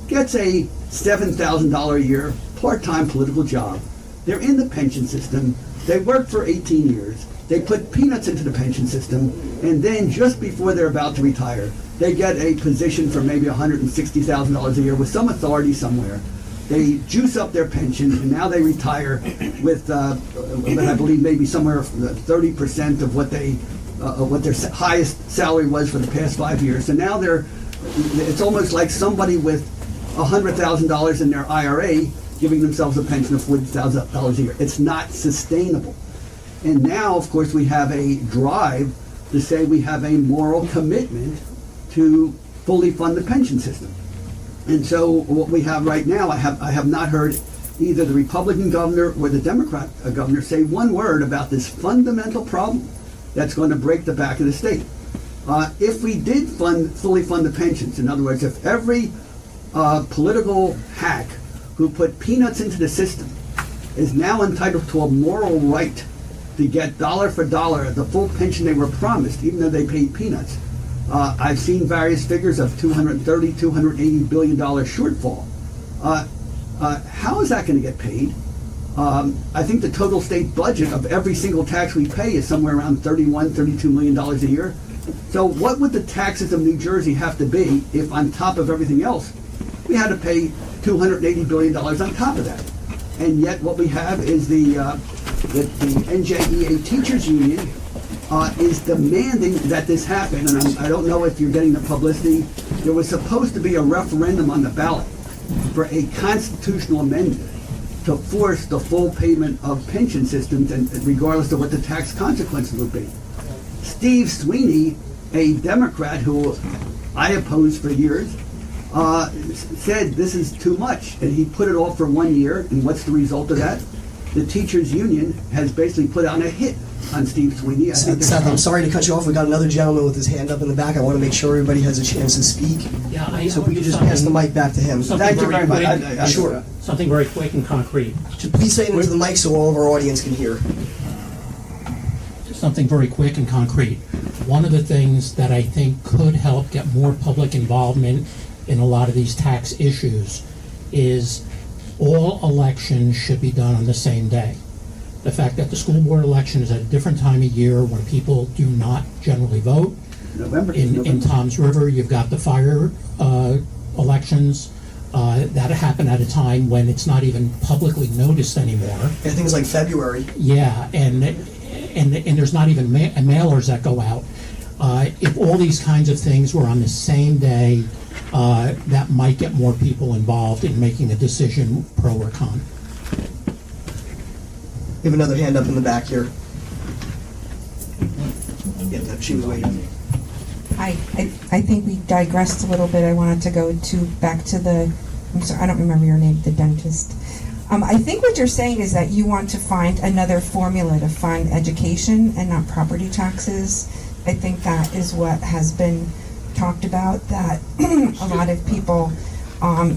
gets a $7,000 a year part-time political job. They're in the pension system. They work for 18 years. They put peanuts into the pension system, and then just before they're about to retire, they get a position for maybe $160,000 a year with some authority somewhere. They juice up their pension, and now they retire with, I believe, maybe somewhere 30% of what their highest salary was for the past 5 years. So now it's almost like somebody with $100,000 in their IRA giving themselves a pension of $40,000 a year. It's not sustainable. And now, of course, we have a drive to say we have a moral commitment to fully fund the pension system. And so what we have right now, I have not heard either the Republican governor or the Democrat governor say one word about this fundamental problem that's going to break the back of the state. If we did fully fund the pensions, in other words, if every political hack who put peanuts into the system is now entitled to a moral right to get dollar for dollar the full pension they were promised, even though they paid peanuts. I've seen various figures of $230, $280 billion shortfall. How is that going to get paid? I think the total state budget of every single tax we pay is somewhere around $32 million a year. So what would the taxes of New Jersey have to be if on top of everything else, we had to pay $280 billion on top of that? And yet what we have is the NJEA Teachers Union is demanding that this happen. And I don't know if you're getting the publicity. There was supposed to be a referendum on the ballot for a constitutional amendment to force the full payment of pension systems, and regardless of what the tax consequences would be. Steve Sweeney, a Democrat who I opposed for years, said this is too much, and he put it off for 1 year. And what's the result of that? The teachers union has basically put out a hit on Steve Sweeney. Seth, I'm sorry to cut you off. We got another gentleman with his hand up in the back. I want to make sure everybody has a chance to speak. Yeah, so if we could just pass the mic back to him. Thank you very much. Sure. Something very quick and concrete. Please say it into the mic so all of our audience can hear. Something very quick and concrete. One of the things that I think could help get more public involvement in a lot of these tax issues is all elections should be done on the same day. The fact that the school board election is at a different time of year when people do not generally vote. November. In Toms River, you've got the fire elections that happen at a time when it's not even publicly noticed anymore. Yeah, things like February. Yeah, and there's not even mailers that go out. If all these kinds of things were on the same day, that might get more people involved in making a decision pro or con. We have another hand up in the back here. Yeah, she was waiting. I think we digressed a little bit. I wanted to go back to the, I'm sorry, I don't remember your name, the dentist. I think what you're saying is that you want to find another formula to fund education and not property taxes. I think that is what has been talked about, that a lot of people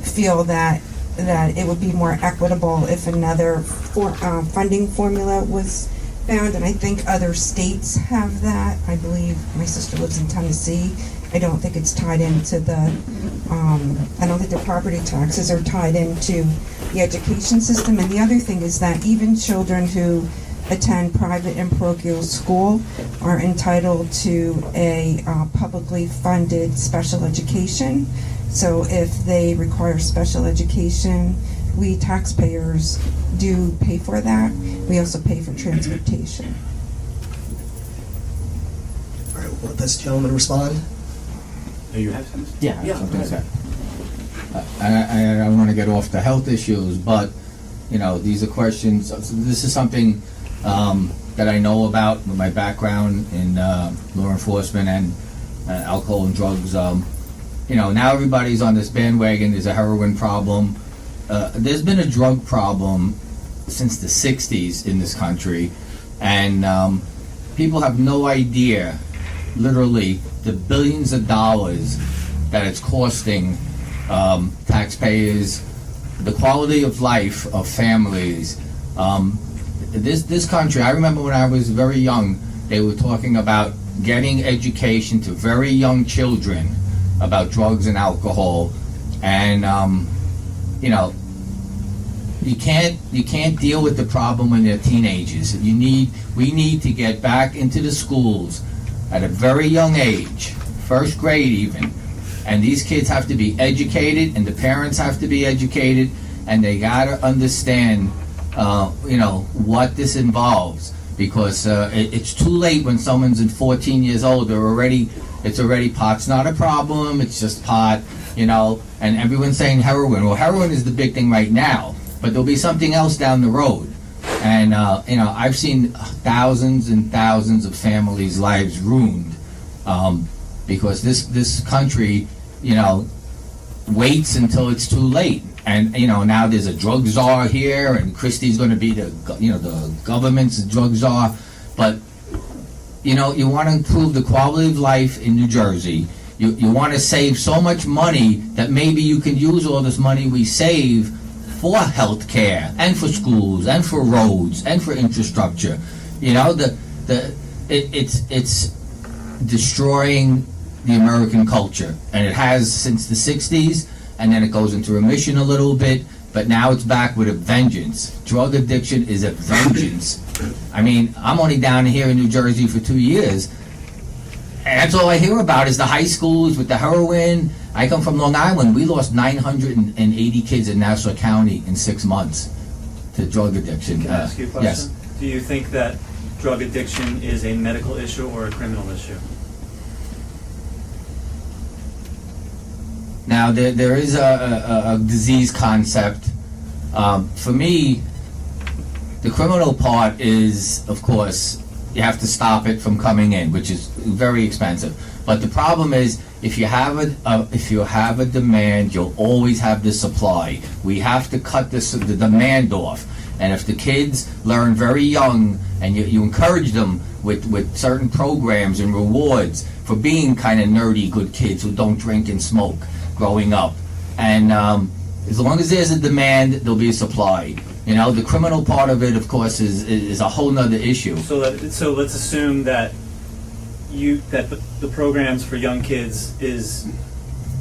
feel that it would be more equitable if another funding formula was found, and I think other states have that. I believe my sister lives in Tennessee. I don't think it's tied into the, I don't think the property taxes are tied into the education system. And the other thing is that even children who attend private and parochial school are entitled to a publicly funded special education. So if they require special education, we taxpayers do pay for that. We also pay for transportation. All right, we'll let this gentleman respond. Do you have something? Yeah, I have something to say. I want to get off the health issues, but you know, these are questions. This is something that I know about with my background in law enforcement and alcohol and drugs. You know, now everybody's on this bandwagon. There's a heroin problem. There's been a drug problem since the 60s in this country, and people have no idea, literally, the billions of dollars that it's costing taxpayers, the quality of life of families. This country, I remember when I was very young, they were talking about getting education to very young children about drugs and alcohol, and you know, you can't deal with the problem when they're teenagers. We need to get back into the schools at a very young age, first grade even, and these kids have to be educated, and the parents have to be educated, and they gotta understand, you know, what this involves, because it's too late when someone's 14 years old. It's already pot's not a problem. It's just pot, you know. And everyone's saying heroin. Well, heroin is the big thing right now, but there'll be something else down the road. And you know, I've seen thousands and thousands of families' lives ruined because this country, you know, waits until it's too late. And you know, now there's a drug czar here, and Christie's going to be the government's drug czar. But you know, you want to improve the quality of life in New Jersey. You want to save so much money that maybe you can use all this money we save for health care and for schools and for roads and for infrastructure. You know, it's destroying the American culture, and it has since the 60s, and then it goes into remission a little bit, but now it's back with a vengeance. Drug addiction is a vengeance. I mean, I'm only down here in New Jersey for 2 years, and that's all I hear about is the high schools with the heroin. I come from Long Island. We lost 980 kids in Nassau County in 6 months to drug addiction. Can I ask you a question? Yes. Do you think that drug addiction is a medical issue or a criminal issue? Now, there is a disease concept. For me, the criminal part is, of course, you have to stop it from coming in, which is very expensive. But the problem is, if you have a demand, you'll always have the supply. We have to cut the demand off. And if the kids learn very young, and you encourage them with certain programs and rewards for being kind of nerdy good kids who don't drink and smoke growing up, and as long as there's a demand, there'll be a supply. You know, the criminal part of it, of course, is a whole nother issue. So let's assume that the programs for young kids is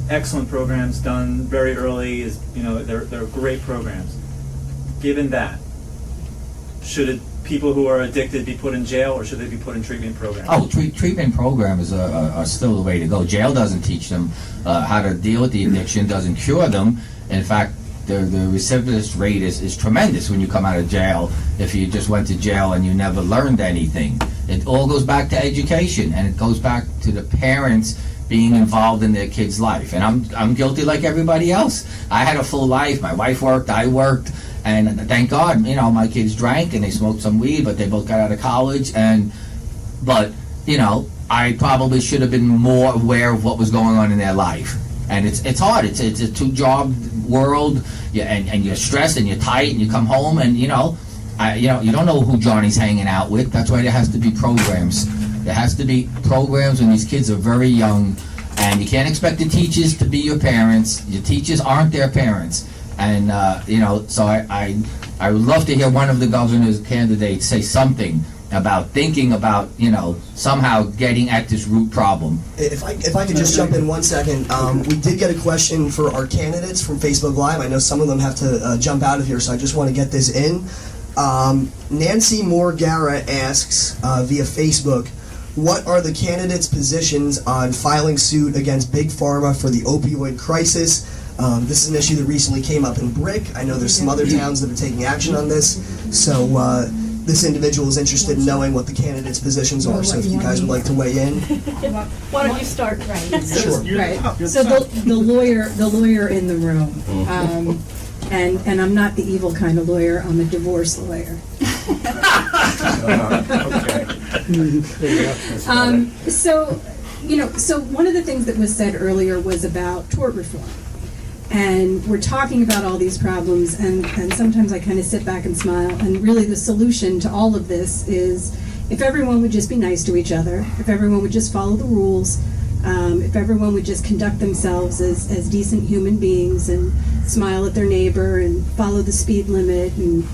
excellent programs done very early. Is they're great programs. Given that, should people who are addicted be put in jail, or should they be put in treatment programs? Oh, treatment programs are still the way to go. Jail doesn't teach them how to deal with the addiction, doesn't cure them. In fact, the recidivist rate is tremendous when you come out of jail. If you just went to jail and you never learned anything, it all goes back to education, and it goes back to the parents being involved in their kid's life. And I'm guilty like everybody else. I had a full life. My wife worked, I worked, and thank God, my kids drank and they smoked some weed, but they both got out of college. But I probably should have been more aware of what was going on in their life. And it's hard. It's a 2-job world, and you're stressed and you're tight, and you come home and you don't know who Johnny's hanging out with. That's why there has to be programs. There has to be programs when these kids are very young, and you can't expect the teachers to be your parents. Your teachers aren't their parents, and so I would love to hear one of the governor's candidates say something about thinking about somehow getting at this root problem. If I could just jump in 1 second, we did get a question for our candidates from Facebook Live. I know some of them have to jump out of here, so I just want to get this in. Nancy Moore Gara asks via Facebook, what are the candidates' positions on filing suit against Big Pharma for the opioid crisis? This is an issue that recently came up in Brick. I know there's some other towns that are taking action on this. So this individual is interested in knowing what the candidates' positions are. So if you guys would like to weigh in. Why don't you start? Right. Sure. Right. So the lawyer in the room, and I'm not the evil kind of lawyer. I'm a divorce lawyer. So one of the things that was said earlier was about tort reform. And we're talking about all these problems, and sometimes I kind of sit back and smile, and really the solution to all of this is if everyone would just be nice to each other, if everyone would just follow the rules, if everyone would just conduct themselves as decent human beings and smile at their neighbor and follow the speed limit and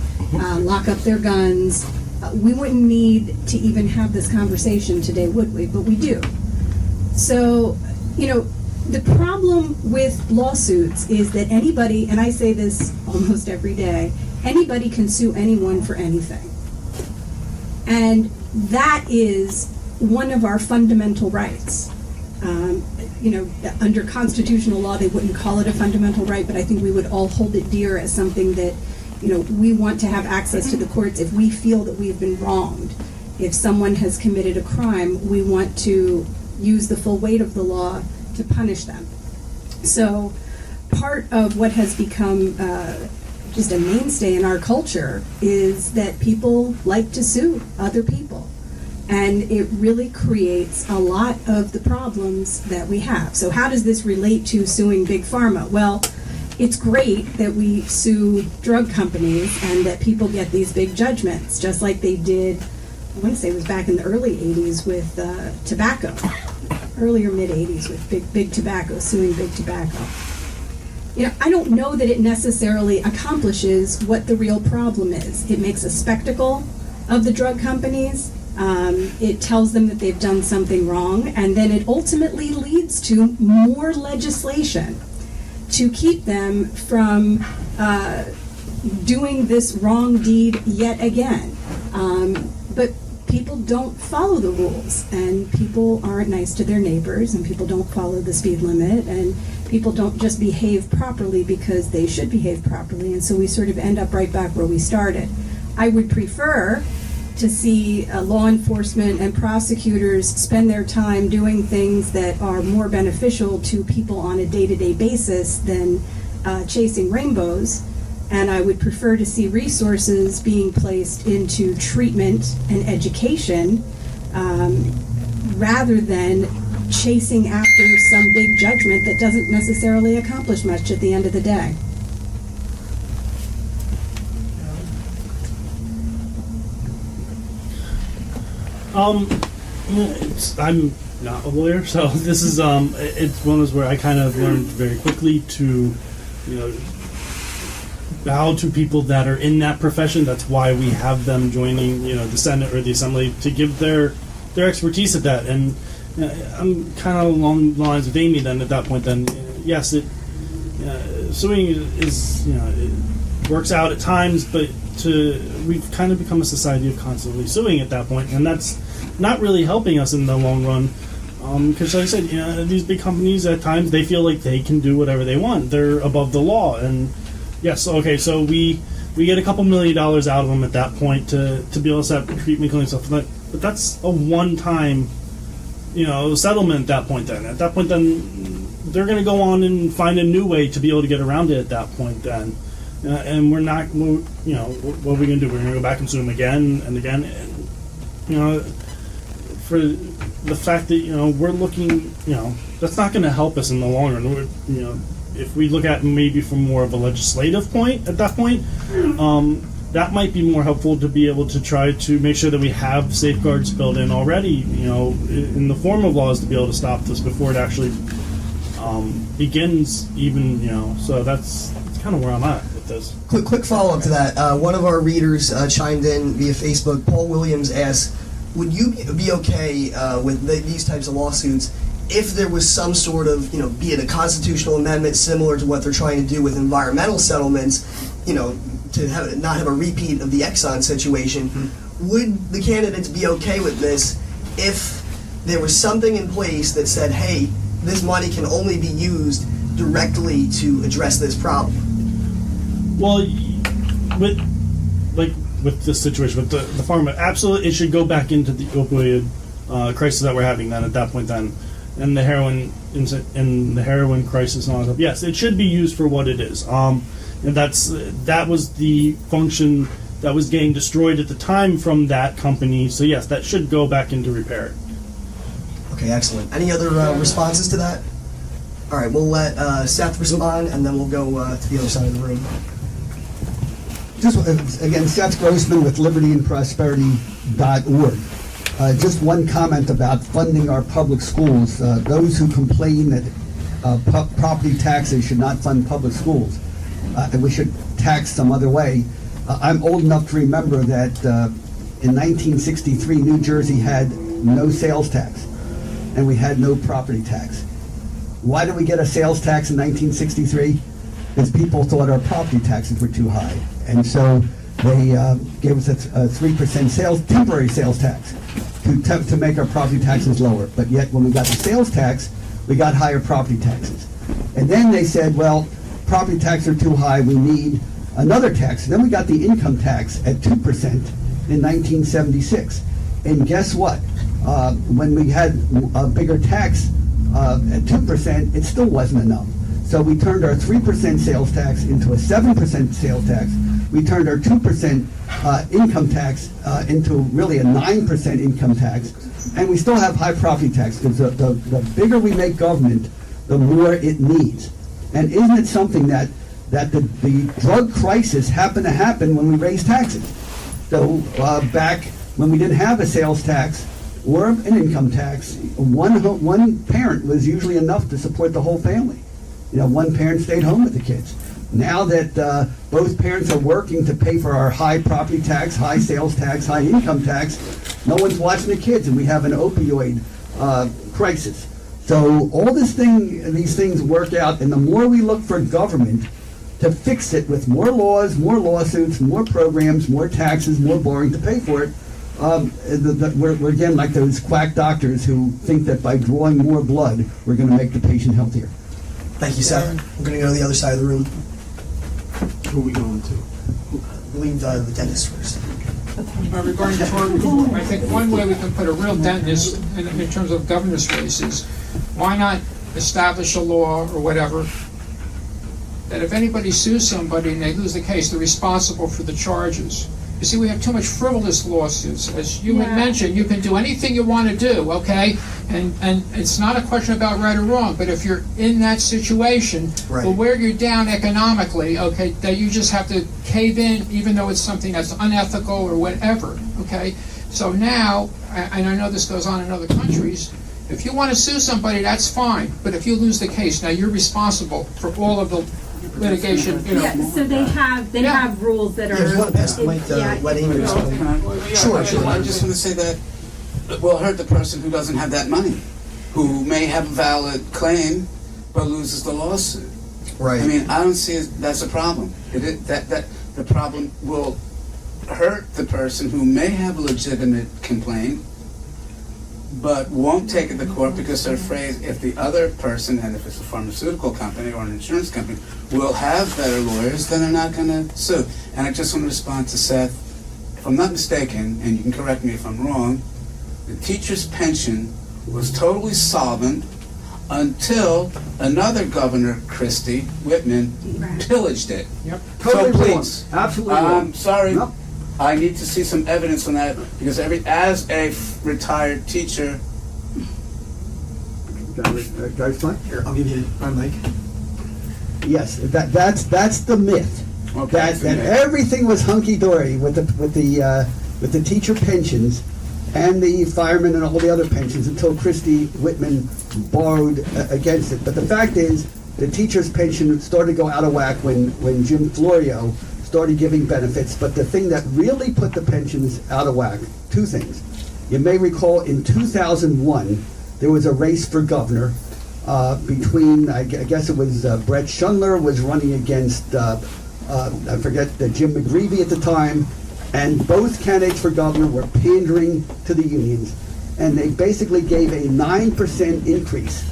lock up their guns, we wouldn't need to even have this conversation today, would we? But we do. So, the problem with lawsuits is that anybody, and I say this almost every day, anybody can sue anyone for anything. And that is one of our fundamental rights. Under constitutional law, they wouldn't call it a fundamental right, but I think we would all hold it dear as something that, we want to have access to the courts if we feel that we've been wronged. If someone has committed a crime, we want to use the full weight of the law to punish them. So part of what has become just a mainstay in our culture is that people like to sue other people. And it really creates a lot of the problems that we have. So how does this relate to suing Big Pharma? Well, it's great that we sue drug companies and that people get these big judgments, just like they did, I want to say it was back in the early 80s with tobacco. Earlier mid-'80s with big tobacco, suing big tobacco. I don't know that it necessarily accomplishes what the real problem is. It makes a spectacle of the drug companies. It tells them that they've done something wrong, and then it ultimately leads to more legislation to keep them from doing this wrong deed yet again. But people don't follow the rules, and people aren't nice to their neighbors, and people don't follow the speed limit, and people don't just behave properly because they should behave properly, and so we sort of end up right back where we started. I would prefer to see law enforcement and prosecutors spend their time doing things that are more beneficial to people on a day-to-day basis than chasing rainbows. And I would prefer to see resources being placed into treatment and education rather than chasing after some big judgment that doesn't necessarily accomplish much at the end of the day. I'm not a lawyer, so this is it's one of those where I kind of learned very quickly to, bow to people that are in that profession. That's why we have them joining, the Senate or the Assembly to give their expertise at that. And I'm kind of along the lines with Amy. Then at that point, yes, suing is it works out at times, but we've kind of become a society of constantly suing at that point, and that's not really helping us in the long run. Because, like I said, these big companies at times they feel like they can do whatever they want. They're above the law, and yes, okay, so we get a couple $1 million out of them at that point to be able to set up treatment clinics and stuff like that. But that's a one-time, settlement at that point. Then they're going to go on and find a new way to be able to get around it at that point. Then, and we're not, what are we going to do? We're going to go back and sue them again and again. And, for the fact that we're looking, that's not going to help us in the long run. If we look at maybe from more of a legislative point at that point, that might be more helpful to be able to try to make sure that we have safeguards built in already, in the form of laws to be able to stop this before it actually begins. Even so that's kind of where I'm at with this. Quick follow up to that. One of our readers chimed in via Facebook. Paul Williams asked, "Would you be okay with these types of lawsuits if there was some sort of, be it a constitutional amendment similar to what they're trying to do with environmental settlements, to not have a repeat of the Exxon situation? Would the candidates be okay with this if there was something in place that said, hey, this money can only be used directly to address this problem?" Well, with this situation, with the pharma, absolutely, it should go back into the opioid crisis that we're having then at that point then. And the heroin crisis and all that stuff. Yes, it should be used for what it is. And that was the function that was getting destroyed at the time from that company. So yes, that should go back into repair. Okay, excellent. Any other responses to that? All right, we'll let Seth respond, and then we'll go to the other side of the room. Just again, Seth Grossman with libertyandprosperity.org. Just one comment about funding our public schools. Those who complain that property taxes should not fund public schools, and we should tax some other way. I'm old enough to remember that in 1963, New Jersey had no sales tax, and we had no property tax. Why did we get a sales tax in 1963? Because people thought our property taxes were too high, and so they gave us a 3% temporary sales tax to make our property taxes lower. But yet, when we got the sales tax, we got higher property taxes. And then they said, well, property taxes are too high, we need another tax. And then we got the income tax at 2% in 1976. And guess what? When we had a bigger tax at 2%, it still wasn't enough. So we turned our 3% sales tax into a 7% sales tax. We turned our 2% income tax into really a 9% income tax. And we still have high property tax, because the bigger we make government, the more it needs. And isn't it something that the drug crisis happened to happen when we raised taxes? So back when we didn't have a sales tax or an income tax, one parent was usually enough to support the whole family. One parent stayed home with the kids. Now that both parents are working to pay for our high property tax, high sales tax, high income tax, no one's watching the kids, and we have an opioid crisis. So all these things work out, and the more we look for government to fix it with more laws, more lawsuits, more programs, more taxes, more borrowing to pay for it, we're again like those quack doctors who think that by drawing more blood, we're going to make the patient healthier. Thank you, Seth. We're going to go to the other side of the room. Who are we going to? I believe the dentist first. Regarding the touring report, I think one way we can put a real dent in terms of governance races, why not establish a law or whatever that if anybody sues somebody and they lose the case, they're responsible for the charges. You see, we have too much frivolous lawsuits. As you had mentioned, you can do anything you want to do, okay? And it's not a question about right or wrong, but if you're in that situation, well, where you're down economically, okay, that you just have to cave in, even though it's something that's unethical or whatever, okay? So now, and I know this goes on in other countries, if you want to sue somebody, that's fine. But if you lose the case, now you're responsible for all of the litigation, you know. Yeah, so they have rules that are. Yeah, if you want to pass the mic to let Amy respond. Sure. I just want to say that will hurt the person who doesn't have that money, who may have a valid claim but loses the lawsuit. Right. I mean, I don't see that's a problem. That the problem will hurt the person who may have a legitimate complaint but won't take it to court because they're afraid if the other person, and if it's a pharmaceutical company or an insurance company, will have better lawyers, then they're not going to sue. And I just want to respond to Seth. If I'm not mistaken, and you can correct me if I'm wrong, the teacher's pension was totally solvent until another Governor, Christie Whitman, pillaged it. Yep. Totally so wrong. please, Absolutely wrong. I'm sorry. Nope. I need to see some evidence on that because as a retired teacher. Here, I'll give you my mic. Yes, that's the myth. Okay, that everything was hunky dory with the teacher pensions and the firemen and all the other pensions until Christie Whitman borrowed against it. But the fact is, the teacher's pension started to go out of whack when Jim Florio started giving benefits. But the thing that really put the pensions out of whack, two things. You may recall in 2001, there was a race for governor between, I guess it was Brett Schundler was running against, I forget, Jim McGreevey at the time, and both candidates for governor were pandering to the unions. And they basically gave a 9% increase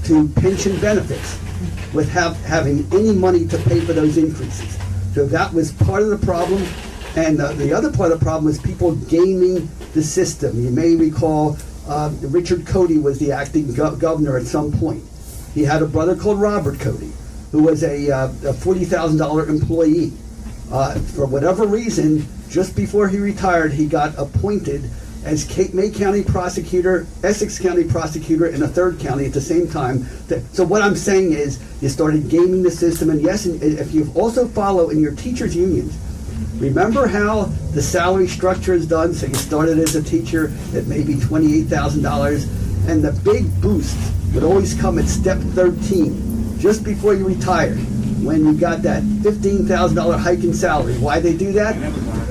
to pension benefits with having any money to pay for those increases. So that was part of the problem. And the other part of the problem was people gaming the system. You may recall Richard Cody was the acting governor at some point. He had a brother called Robert Cody, who was a $40,000 employee. For whatever reason, just before he retired, he got appointed as Cape May County prosecutor, Essex County prosecutor, and a third county at the same time. So what I'm saying is, you started gaming the system, and yes, and if you also follow in your teachers' unions, remember how the salary structure is done? So you started as a teacher at maybe $28,000, and the big boost would always come at step 13, just before you retired, when you got that $15,000 hike in salary. Why they do that?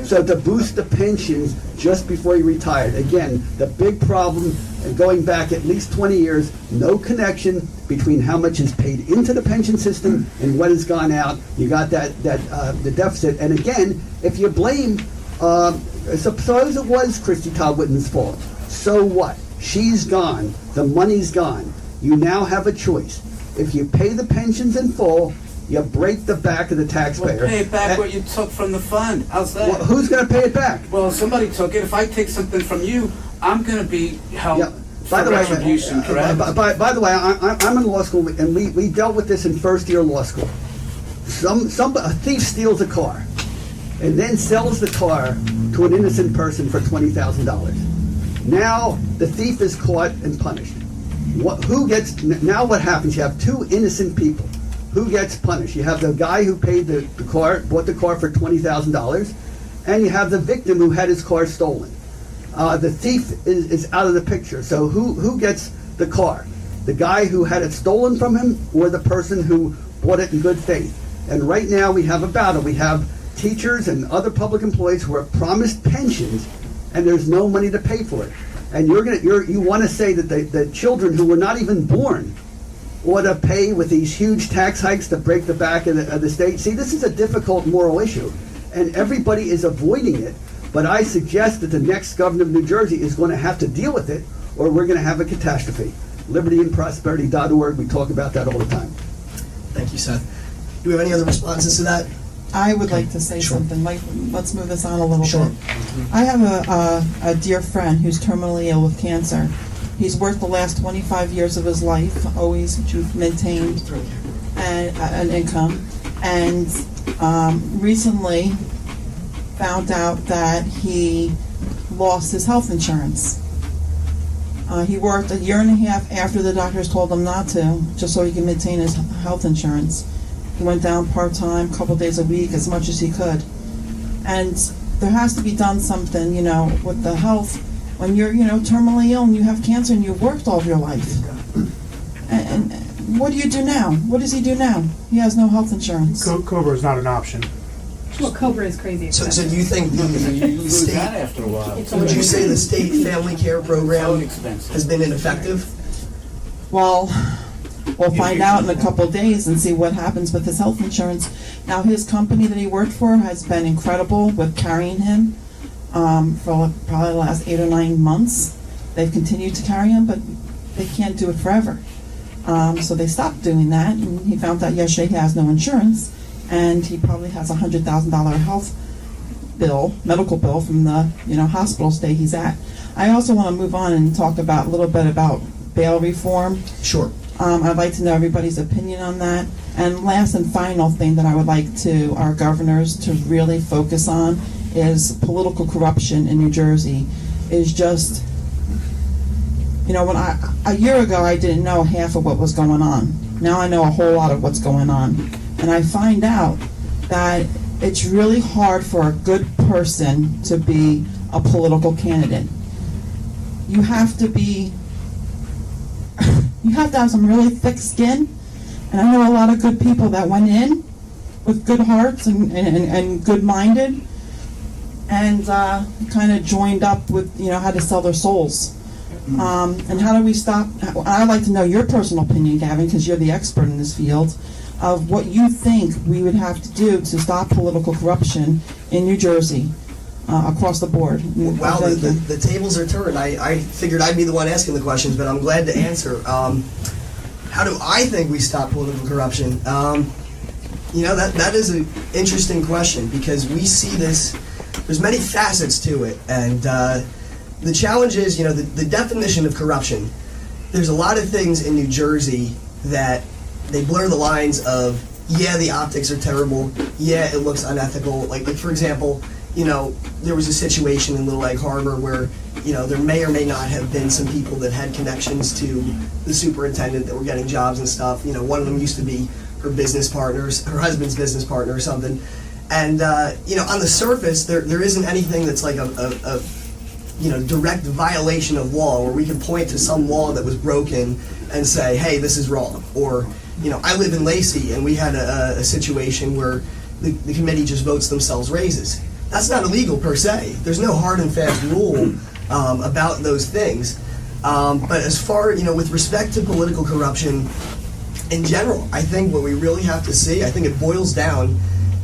So to boost the pensions just before you retired. Again, the big problem, going back at least 20 years, no connection between how much is paid into the pension system and what has gone out. You got the deficit. And again, if you blame, suppose it was Christie Todd Whitman's fault. So what? She's gone. The money's gone. You now have a choice. If you pay the pensions in full, you break the back of the taxpayer. Well, pay back what you took from the fund. How's that? Well, who's going to pay it back? Well, somebody took it. If I take something from you, I'm going to be held for retribution, correct? By the way, I'm in law school, and we dealt with this in first year law school. A thief steals a car and then sells the car to an innocent person for $20,000. Now the thief is caught and punished. Now what happens? You have two innocent people. Who gets punished? You have the guy who paid the car, bought the car for $20,000, and you have the victim who had his car stolen. The thief is out of the picture. So who gets the car? The guy who had it stolen from him, or the person who bought it in good faith? And right now we have a battle. We have teachers and other public employees who are promised pensions, and there's no money to pay for it. and you want to say that the children who were not even born ought to pay with these huge tax hikes to break the back of the state. See, this is a difficult moral issue, and everybody is avoiding it. But I suggest that the next governor of New Jersey is going to have to deal with it, or we're going to have a catastrophe. LibertyandProsperity.org, we talk about that all the time. Thank you, Seth. Do we have any other responses to that? I would like to say something. Let's move this on a little Sure. bit. I have a dear friend who's terminally ill with cancer. He's worked the last 25 years of his life, always maintained an income, and recently found out that he lost his health insurance. He worked a year and a half after the doctors told him not to, just so he could maintain his health insurance. He went down part-time, a couple days a week, as much as he could. And there has to be done something, with the health. When you're, terminally ill and you have cancer and you've worked all of your life. And what do you do now? What does he do now? He has no health insurance. COBRA is not an option. Well, COBRA is crazy So expensive. do you think the state, after a while. would you say the state family care program has been ineffective? Well, we'll find out in a couple of days and see what happens with his health insurance. Now, his company that he worked for has been incredible with carrying him for probably the last 8 or 9 months. They've continued to carry him, but they can't do it forever. So they stopped doing that, and he found out yesterday he has no insurance, and he probably has a $100,000 health bill, medical bill from the hospital stay he's at. I also want to move on and talk a little bit about bail reform. Sure. I'd like to know everybody's opinion on that. And last and final thing that I would like our governors to really focus on is political corruption in New Jersey. Is just, when a year ago I didn't know half of what was going on. Now I know a whole lot of what's going on. And I find out that it's really hard for a good person to be a political candidate. You have to have some really thick skin, and I know a lot of good people that went in with good hearts and good-minded, and kind of joined up with how to sell their souls. And how do we stop? I'd like to know your personal opinion, Gavin, because you're the expert in this field, of what you think we would have to do to stop political corruption in New Jersey. Across the board. Wow, the tables are turned. I figured I'd be the one asking the questions, but I'm glad to answer. How do I think we stop political corruption? That is an interesting question, because we see this, there's many facets to it, and the challenge is, the definition of corruption. There's a lot of things in New Jersey that they blur the lines of, the optics are terrible, it looks unethical. Like for example, there was a situation in Little Egg Harbor where, there may or may not have been some people that had connections to the superintendent that were getting jobs and stuff. One of them used to be her husband's business partner or something. And, on the surface, there isn't anything that's like a direct violation of law where we can point to some law that was broken and say, hey, this is wrong. Or, I live in Lacey, and we had a situation where the committee just votes themselves raises. That's not illegal per se. There's no hard and fast rule about those things. But as far, with respect to political corruption in general, I think what we really have to see, I think it boils down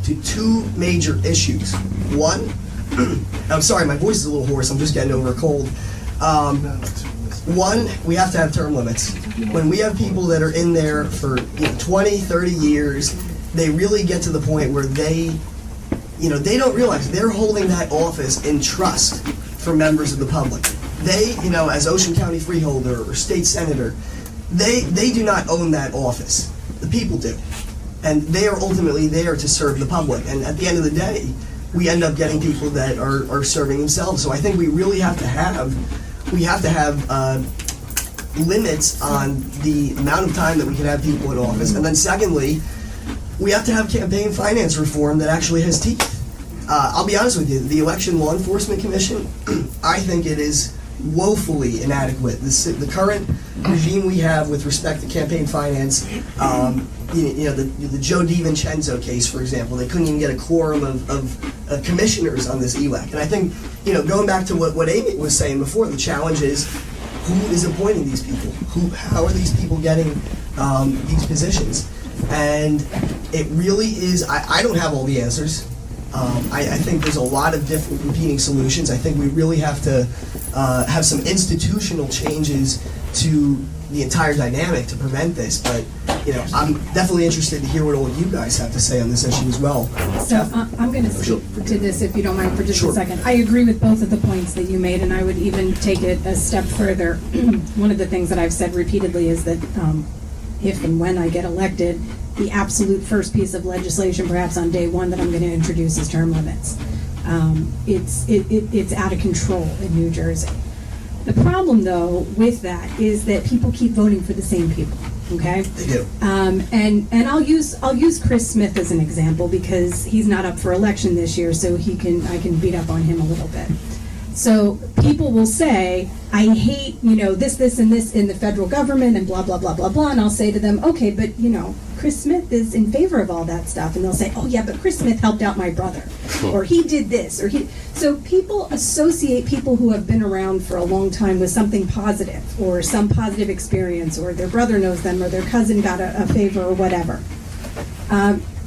to 2 major issues. One, I'm sorry, my voice is a little hoarse. I'm just getting over a cold. One, we have to have term limits. When we have people that are in there for 20, 30 years, they really get to the point where they don't realize they're holding that office in trust for members of the public. They, as Ocean County freeholder or state senator, they do not own that office. The people do. And they are ultimately there to serve the public. And at the end of the day, we end up getting people that are serving themselves. So I think we really have to have limits on the amount of time that we can have people in office. And then secondly, we have to have campaign finance reform that actually has teeth. I'll be honest with you, the Election Law Enforcement Commission, I think it is woefully inadequate. The current regime we have with respect to campaign finance, the Joe DiVincenzo case, for example, they couldn't even get a quorum of commissioners on this ELEC. And I think, going back to what Amy was saying before, the challenge is who is appointing these people? How are these people getting these positions? And it really is, I don't have all the answers. I think there's a lot of different competing solutions. I think we really have to have some institutional changes to the entire dynamic to prevent this. But I'm definitely interested to hear what all of you guys have to say on this issue as well. So I'm going to speak to this, if you don't mind, for just a second. I agree with both of the points that you made, and I would even take it a step further. One of the things that I've said repeatedly is that if and when I get elected, the absolute first piece of legislation, perhaps on day one, that I'm going to introduce is term limits. It's out of control in New Jersey. The problem, though, with that is that people keep voting for the same people. Okay. They do. And I'll use Chris Smith as an example because he's not up for election this year, so I can beat up on him a little bit. So people will say, I hate, this, and this in the federal government and blah, blah, blah, blah, blah. And I'll say to them, okay, but, Chris Smith is in favor of all that stuff. And they'll say, oh, yeah, but Chris Smith helped out my brother. Or he did this. So people associate people who have been around for a long time with something positive or some positive experience, or their brother knows them, or their cousin got a favor or whatever.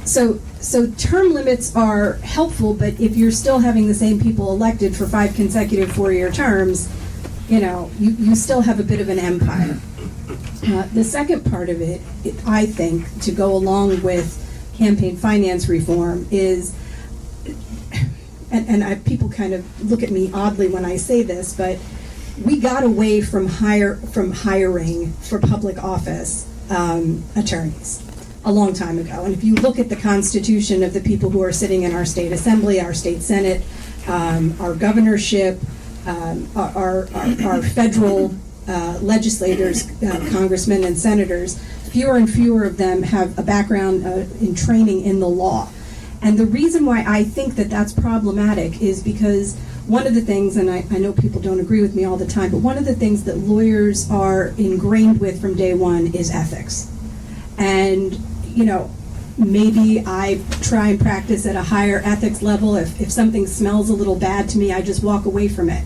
So term limits are helpful, but if you're still having the same people elected for 5 consecutive 4-year terms, you still have a bit of an empire. The second part of it, I think, to go along with campaign finance reform is, and people kind of look at me oddly when I say this, but we got away from hiring for public office attorneys a long time ago. And if you look at the constitution of the people who are sitting in our state assembly, our state senate, our governorship, our federal legislators, congressmen and senators, fewer and fewer of them have a background in training in the law. And the reason why I think that that's problematic is because one of the things, and I know people don't agree with me all the time, but one of the things that lawyers are ingrained with from day one is ethics. And maybe I try and practice at a higher ethics level. If something smells a little bad to me, I just walk away from it.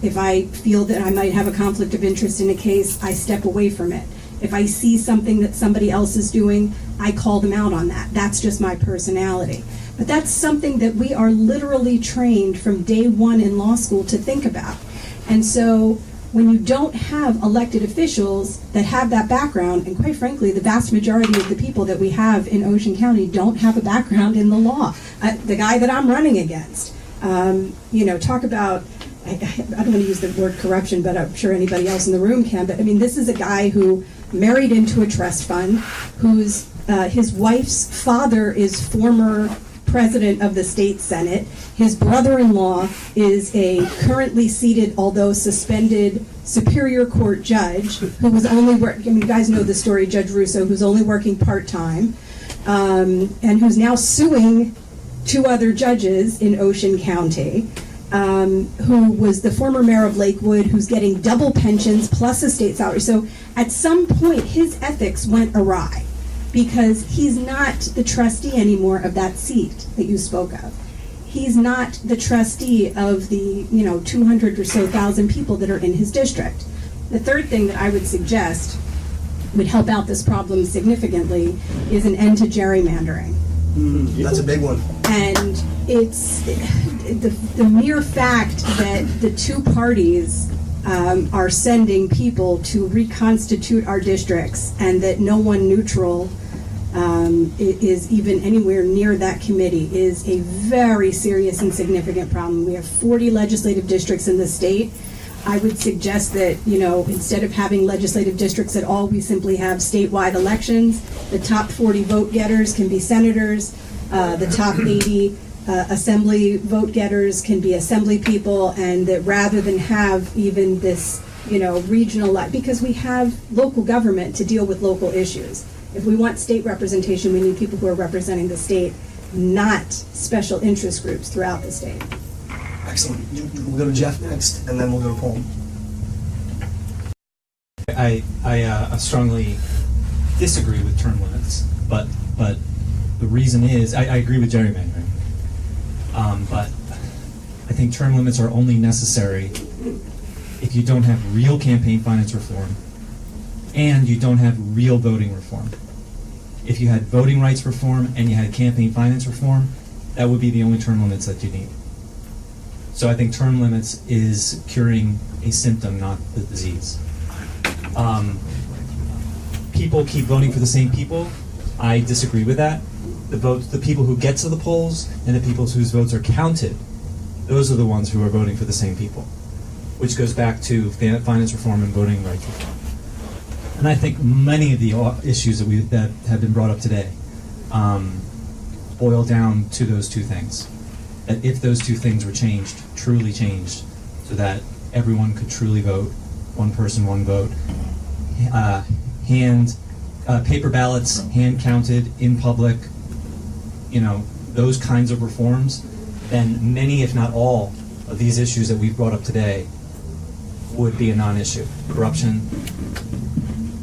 If I feel that I might have a conflict of interest in a case, I step away from it. If I see something that somebody else is doing, I call them out on that. That's just my personality. But that's something that we are literally trained from day one in law school to think about. And so when you don't have elected officials that have that background, and quite frankly, the vast majority of the people that we have in Ocean County don't have a background in the law. The guy that I'm running against, talk about, I don't want to use the word corruption, but I'm sure anybody else in the room can, but this is a guy who married into a trust fund, whose his wife's father is former president of the state senate. His brother-in-law is a currently seated, although suspended, Superior Court judge who was only working, you guys know the story, Judge Russo, who's only working part-time, and who's now suing 2 other judges in Ocean County, who was the former mayor of Lakewood, who's getting double pensions plus a state salary. So at some point, his ethics went awry, because he's not the trustee anymore of that seat that you spoke of. He's not the trustee of the 200 or so thousand people that are in his district. The third thing that I would suggest would help out this problem significantly is an end to gerrymandering. That's a big one. And it's the mere fact that the 2 parties are sending people to reconstitute our districts, and that no one neutral is even anywhere near that committee is a very serious and significant problem. We have 40 legislative districts in the state. I would suggest that, instead of having legislative districts at all, we simply have statewide elections. The top 40 vote getters can be senators. The top 80 assembly vote getters can be assembly people, and that rather than have even this, regional, because we have local government to deal with local issues. If we want state representation, we need people who are representing the state, not special interest groups throughout the state. Excellent. We'll go to Jeff next, and then we'll go to Paul. I strongly disagree with term limits, but the reason is I agree with gerrymandering, but I think term limits are only necessary if you don't have real campaign finance reform and you don't have real voting reform. If you had voting rights reform and you had campaign finance reform, that would be the only term limits that you need. So I think term limits is curing a symptom, not the disease. People keep voting for the same people. I disagree with that. The people who get to the polls and the people whose votes are counted, those are the ones who are voting for the same people, which goes back to finance reform and voting rights reform. And I think many of the issues that have been brought up today boil down to those two things. That if those two things were changed, truly changed, so that everyone could truly vote, one person, one vote, paper ballots, hand counted in public, those kinds of reforms, then many, if not all, of these issues that we've brought up today would be a non-issue. Corruption,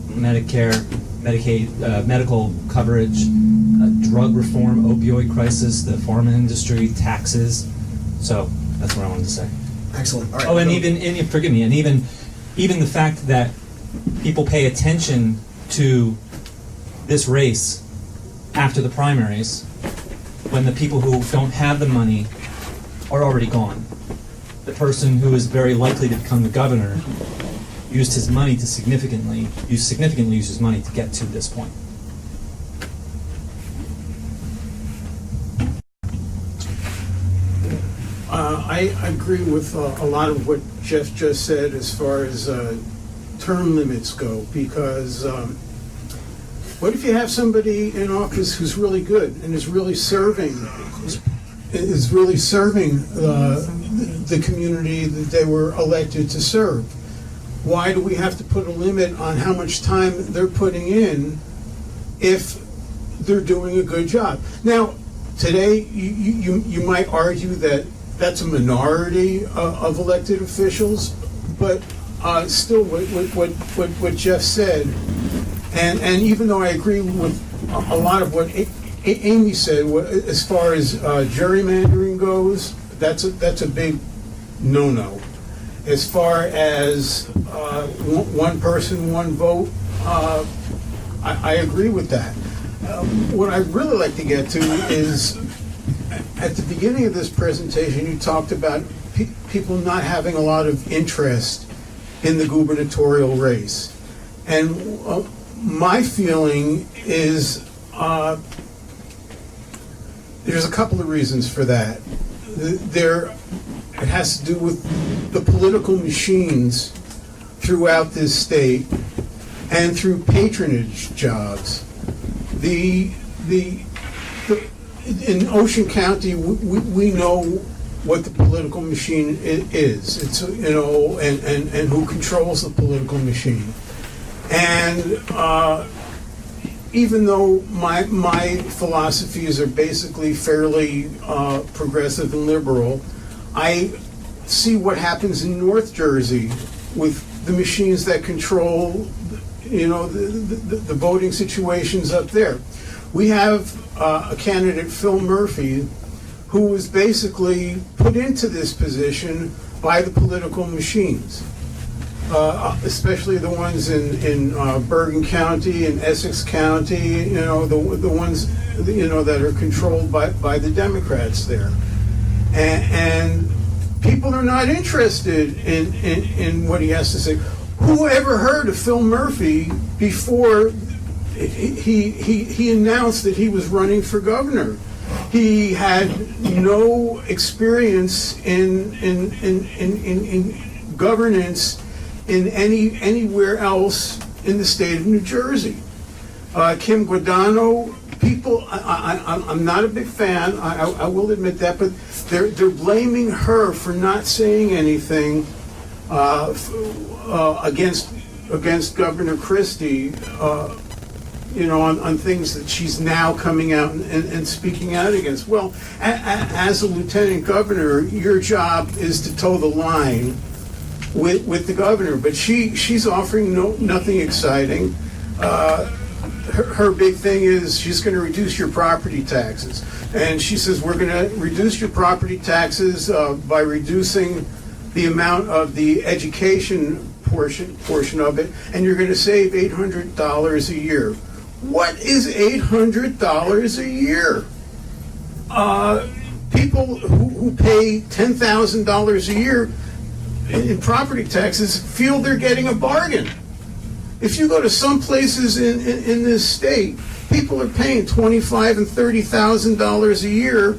Medicare, Medicaid, medical coverage, drug reform, opioid crisis, the pharma industry, taxes. So that's what I wanted to say. Excellent. All right. Oh, and even the fact that people pay attention to this race after the primaries when the people who don't have the money are already gone. The person who is very likely to become the governor used his money to significantly use his money to get to this point. I agree with a lot of what Jeff just said as far as term limits go, because what if you have somebody in office who's really good and is really serving the community that they were elected to serve? Why do we have to put a limit on how much time they're putting in if they're doing a good job? Now, today, you might argue that that's a minority of elected officials, but still, what Jeff said, and even though I agree with a lot of what Amy said, as far as gerrymandering goes, that's a big no-no. As far as one person, one vote, I agree with that. What I'd really like to get to is, at the beginning of this presentation, you talked about people not having a lot of interest in the gubernatorial race. And my feeling is there's a couple of reasons for that. It has to do with the political machines throughout this state and through patronage jobs. In Ocean County, we know what the political machine is. It's and who controls the political machine. And even though my philosophies are basically fairly progressive and liberal, I see what happens in North Jersey with the machines that control, the voting situations up there. We have a candidate, Phil Murphy, who was basically put into this position by the political machines, especially the ones in Bergen County and Essex County, the ones that are controlled by the Democrats there. And people are not interested in what he has to say. Who ever heard of Phil Murphy before he announced that he was running for governor? He had no experience in governance in anywhere else in the state of New Jersey. Kim Guadagno, people, I'm not a big fan, I will admit that, but they're blaming her for not saying anything against Governor Christie on things that she's now coming out and speaking out against. Well, as a lieutenant governor, your job is to toe the line with the governor, but she's offering nothing exciting. Her big thing is she's going to reduce your property taxes, and she says we're going to reduce your property taxes by reducing the amount of the education portion of it, and you're going to save $800 a year. What is $800 a year? People who pay $10,000 a year in property taxes feel they're getting a bargain. If you go to some places in this state, people are paying $25,000 and $30,000 a year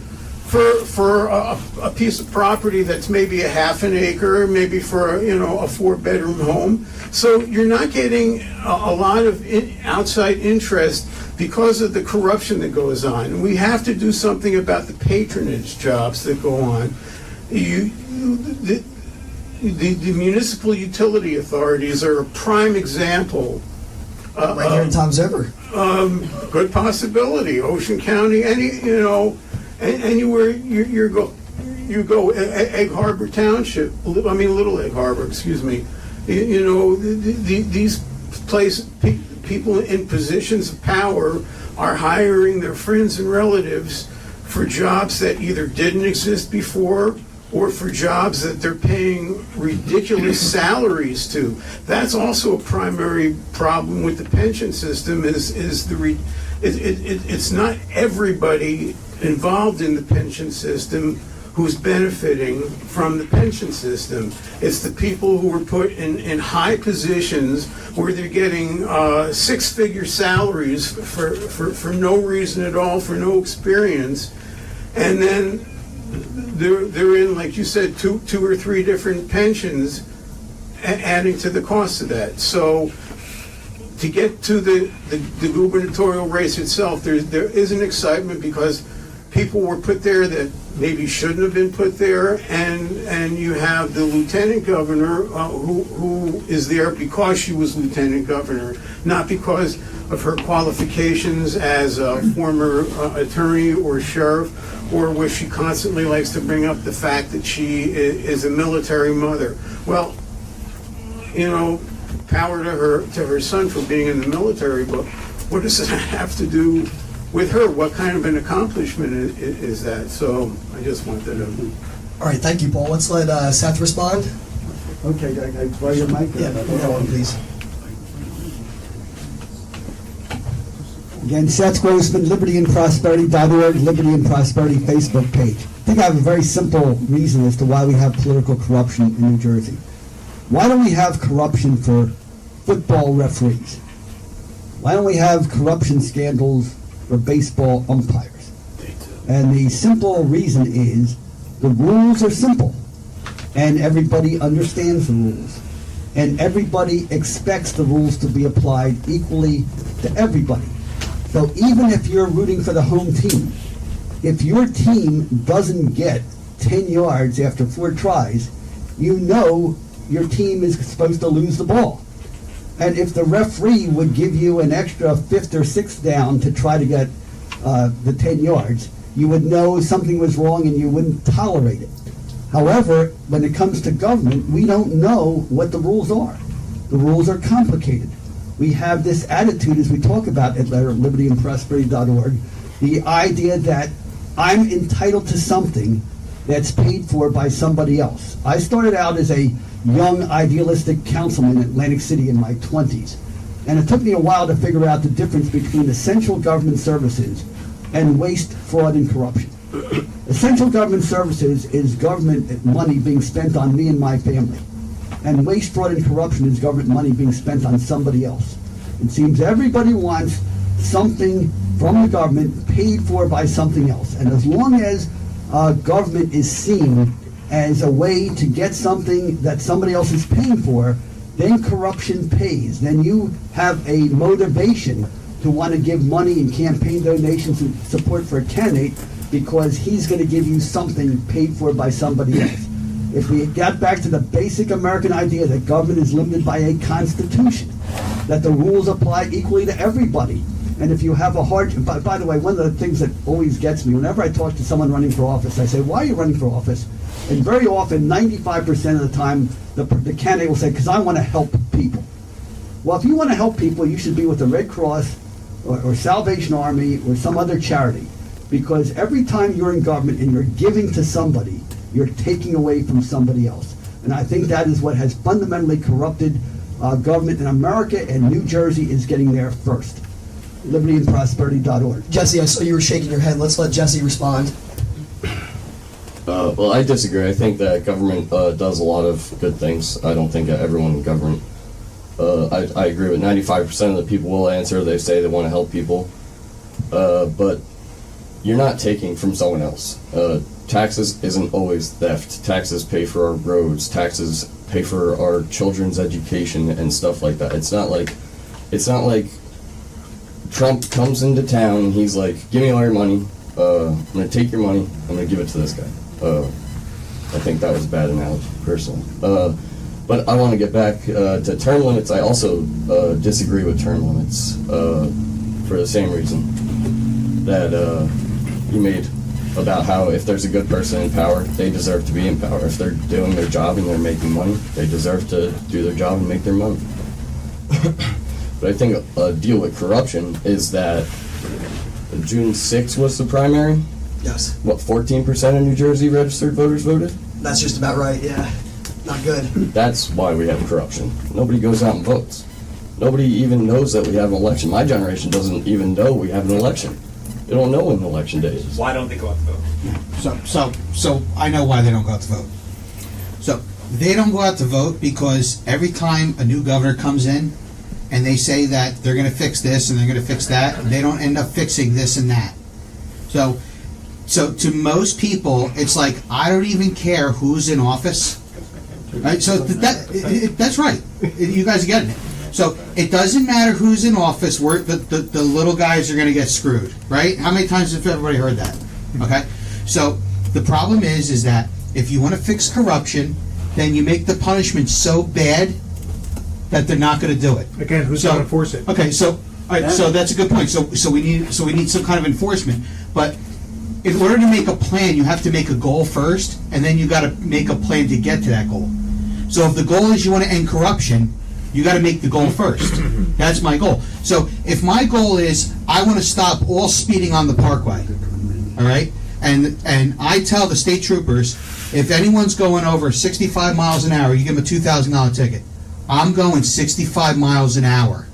for a piece of property that's maybe a half an acre, maybe for a 4-bedroom home. So you're not getting a lot of outside interest because of the corruption that goes on. And we have to do something about the patronage jobs that go on. The municipal utility authorities are a prime example. Right here in Tom's River. Good possibility. Ocean County, anywhere you go, Egg Harbor Township. Little Egg Harbor. Excuse me. These people in positions of power are hiring their friends and relatives for jobs that either didn't exist before, or for jobs that they're paying ridiculous salaries to. That's also a primary problem with the pension system. It's not everybody involved in the pension system who's benefiting from the pension system. It's the people who were put in high positions where they're getting 6-figure salaries for no reason at all, for no experience, and then they're in, like you said, two or three different pensions, adding to the cost of that. So to get to the gubernatorial race itself, there is an excitement because people were put there that maybe shouldn't have been put there, and you have the lieutenant governor who is there because she was lieutenant governor, not because of her qualifications as a former attorney or sheriff, or where she constantly likes to bring up the fact that she is a military mother. Well, power to her son for being in the military, but what does it have to do with her? What kind of an accomplishment is that? So I just wanted to... All right, thank you, Paul. Let's let Seth respond. Okay, I borrow your mic? Yeah, go on, please. Again, Seth Grossman, libertyandprosperity.org, Liberty and Prosperity Facebook page. I think I have a very simple reason as to why we have political corruption in New Jersey. Why don't we have corruption for football referees? Why don't we have corruption scandals for baseball umpires? And the simple reason is the rules are simple, and everybody understands the rules, and everybody expects the rules to be applied equally to everybody. So even if you're rooting for the home team, if your team doesn't get 10 yards after 4 tries, you know your team is supposed to lose the ball. And if the referee would give you an extra 5th or 6th down to try to get the 10 yards, you would know something was wrong and you wouldn't tolerate it. However, when it comes to government, we don't know what the rules are. The rules are complicated. We have this attitude, as we talk about at libertyandprosperity.org, the idea that I'm entitled to something that's paid for by somebody else. I started out as a young idealistic councilman in Atlantic City in my 20s, and it took me a while to figure out the difference between essential government services and waste, fraud, and corruption. Essential government services is government money being spent on me and my family. And waste, fraud, and corruption is government money being spent on somebody else. It seems everybody wants something from the government paid for by something else. And as long as government is seen as a way to get something that somebody else is paying for, then corruption pays. Then you have a motivation to want to give money and campaign donations and support for a candidate because he's going to give you something paid for by somebody else. If we got back to the basic American idea that government is limited by a constitution, that the rules apply equally to everybody, And if you have a hard, by the way, one of the things that always gets me, whenever I talk to someone running for office, I say, why are you running for office? And very often, 95% of the time, the candidate will say, because I want to help people. Well, if you want to help people, you should be with the Red Cross or Salvation Army or some other charity. Because every time you're in government and you're giving to somebody, you're taking away from somebody else. And I think that is what has fundamentally corrupted government in America, and New Jersey is getting there first. LibertyandProsperity.org. Jesse, I saw you were shaking your head. Let's let Jesse respond. Well, I disagree. I think that government does a lot of good things. I don't think that everyone in government. I agree with 95% of the people will answer. They say they want to help people. But you're not taking from someone else. Taxes isn't always theft. Taxes pay for our roads. Taxes pay for our children's education and stuff like that. It's not like Trump comes into town and he's like, give me all your money. I'm going to take your money. I'm going to give it to this guy. I think that was a bad analogy, personally. But I want to get back to term limits. I also disagree with term limits for the same reason that you made about how if there's a good person in power, they deserve to be in power. If they're doing their job and they're making money, they deserve to do their job and make their money. But I think a deal with corruption is that June 6th was the primary. Yes. What, 14% of New Jersey registered voters voted? That's just about right, yeah. Not good. That's why we have corruption. Nobody goes out and votes. Nobody even knows that we have an election. My generation doesn't even know we have an election. They don't know when the election day is. Why don't they go out to vote? So I know why they don't go out to vote. So they don't go out to vote because every time a new governor comes in and they say that they're going to fix this and they're going to fix that, they don't end up fixing this and that. So to most people, it's like, I don't even care who's in office. Right? So that's right. You guys are getting it. So it doesn't matter who's in office, the little guys are going to get screwed, right? How many times have everybody heard that? Okay? So the problem is that if you want to fix corruption, then you make the punishment so bad that they're not going to do it. Again, who's going to enforce it? Okay, so all right, so that's a good point. So we need some kind of enforcement. But in order to make a plan, you have to make a goal first, and then you got to make a plan to get to that goal. So if the goal is you want to end corruption, you got to make the goal first. That's my goal. So if my goal is I want to stop all speeding on the parkway, all right, and I tell the state troopers, if anyone's going over 65 miles an hour, you give them a $2,000 ticket. I'm going 65 miles an hour.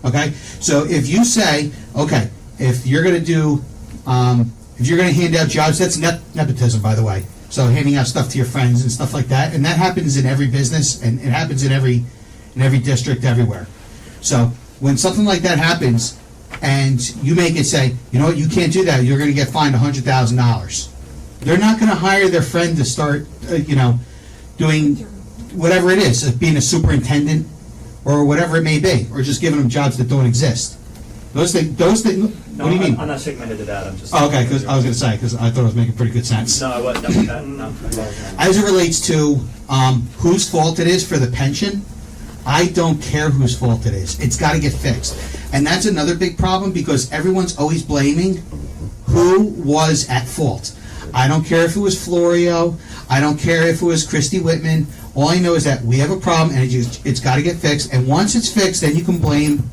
Okay? So if you say, okay, if you're going to do, if you're going to hand out jobs, that's nepotism, by the way. So handing out stuff to your friends and stuff like that, and that happens in every business, and it happens in every district everywhere. So when something like that happens, and you make it say, you know what, you can't do that, you're going to get fined $100,000. They're not going to hire their friend to start, doing whatever it is, being a superintendent or whatever it may be, or just giving them jobs that don't exist. Those things. No, what do you mean? I'm not segmented to that. I'm just. Oh, okay, because I was going to say, because I thought it was making pretty good sense. No, I wasn't. No. As it relates to whose fault it is for the pension, I don't care whose fault it is. It's got to get fixed. And that's another big problem because everyone's always blaming who was at fault. I don't care if it was Florio. I don't care if it was Christy Whitman. All I know is that we have a problem and it's got to get fixed. And once it's fixed, then you can blame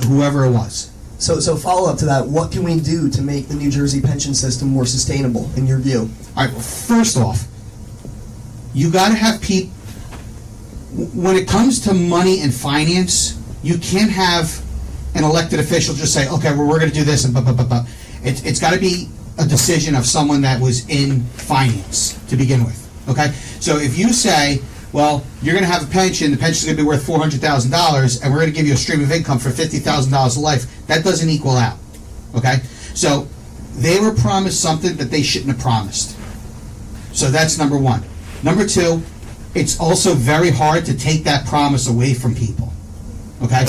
whoever it was. So follow up to that, what can we do to make the New Jersey pension system more sustainable, in your view? All right, well, first off, you got to have people. When it comes to money and finance, you can't have an elected official just say, okay, well, we're going to do this and blah, blah, blah, blah. It's got to be a decision of someone that was in finance to begin with, okay? So if you say, well, you're going to have a pension, the pension's going to be worth $400,000, and we're going to give you a stream of income for $50,000 a life, that doesn't equal out, okay? So they were promised something that they shouldn't have promised. So that's number one. Number two, it's also very hard to take that promise away from people, okay?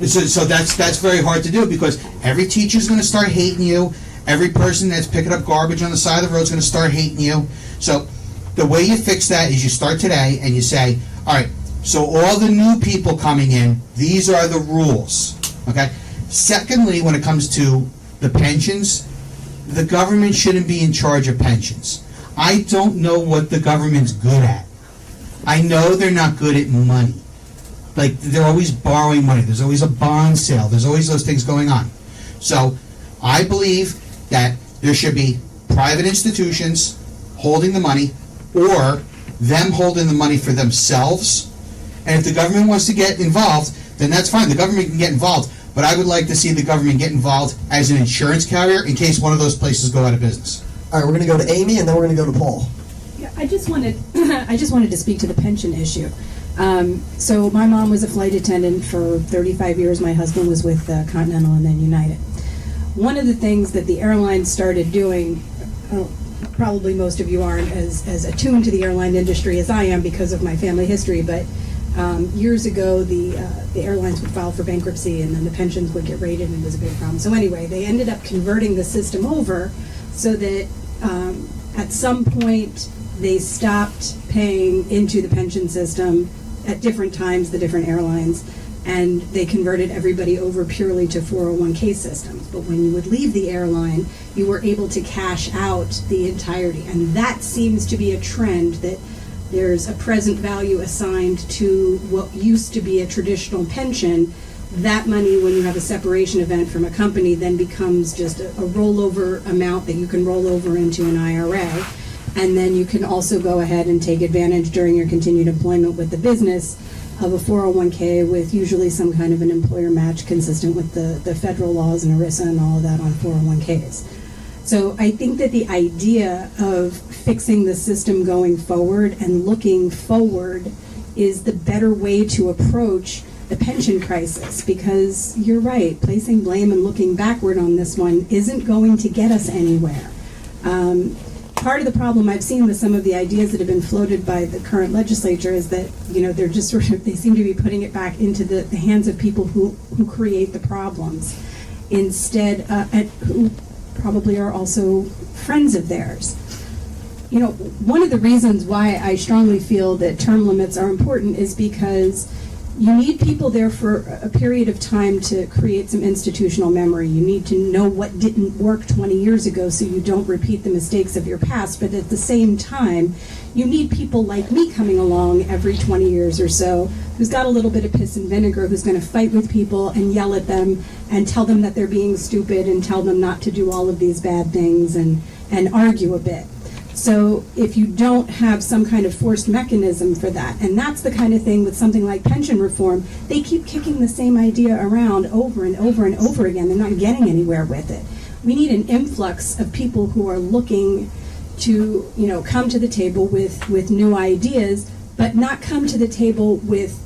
So that's very hard to do because every teacher's going to start hating you. Every person that's picking up garbage on the side of the road is going to start hating you. So the way you fix that is you start today and you say, all right, so all the new people coming in, these are the rules, okay? Secondly, when it comes to the pensions, the government shouldn't be in charge of pensions. I don't know what the government's good at. I know they're not good at money. Like, they're always borrowing money. There's always a bond sale. There's always those things going on. So, I believe that there should be private institutions holding the money, or them holding the money for themselves. And if the government wants to get involved, then that's fine. The government can get involved. But I would like to see the government get involved as an insurance carrier in case one of those places go out of business. All right, we're going to go to Amy, and then we're going to go to Paul. Yeah, I just wanted to speak to the pension issue. So my mom was a flight attendant for 35 years. My husband was with Continental and then United. One of the things that the airlines started doing, probably most of you aren't as attuned to the airline industry as I am because of my family history, but years ago the airlines would file for bankruptcy and then the pensions would get raided and it was a big problem. So anyway, they ended up converting the system over so that at some point they stopped paying into the pension system at different times, the different airlines, and they converted everybody over purely to 401k systems. But when you would leave the airline, you were able to cash out the entirety. And that seems to be a trend, that there's a present value assigned to what used to be a traditional pension. That money, when you have a separation event from a company, then becomes just a rollover amount that you can roll over into an IRA. And then you can also go ahead and take advantage during your continued employment with the business of a 401k with usually some kind of an employer match consistent with the federal laws and ERISA and all of that on 401ks. So I think that the idea of fixing the system going forward and looking forward is the better way to approach the pension crisis, because you're right, placing blame and looking backward on this one isn't going to get us anywhere. Part of the problem I've seen with some of the ideas that have been floated by the current legislature is that, they're just sort of, they seem to be putting it back into the hands of people who create the problems instead, and who probably are also friends of theirs. One of the reasons why I strongly feel that term limits are important is because you need people there for a period of time to create some institutional memory. You need to know what didn't work 20 years ago so you don't repeat the mistakes of your past. But at the same time, you need people like me coming along every 20 years or so who's got a little bit of piss and vinegar, who's going to fight with people and yell at them and tell them that they're being stupid and tell them not to do all of these bad things and argue a bit. So if you don't have some kind of forced mechanism for that, and that's the kind of thing with something like pension reform, they keep kicking the same idea around over and over and over again. They're not getting anywhere with it. We need an influx of people who are looking to, come to the table with new ideas, but not come to the table with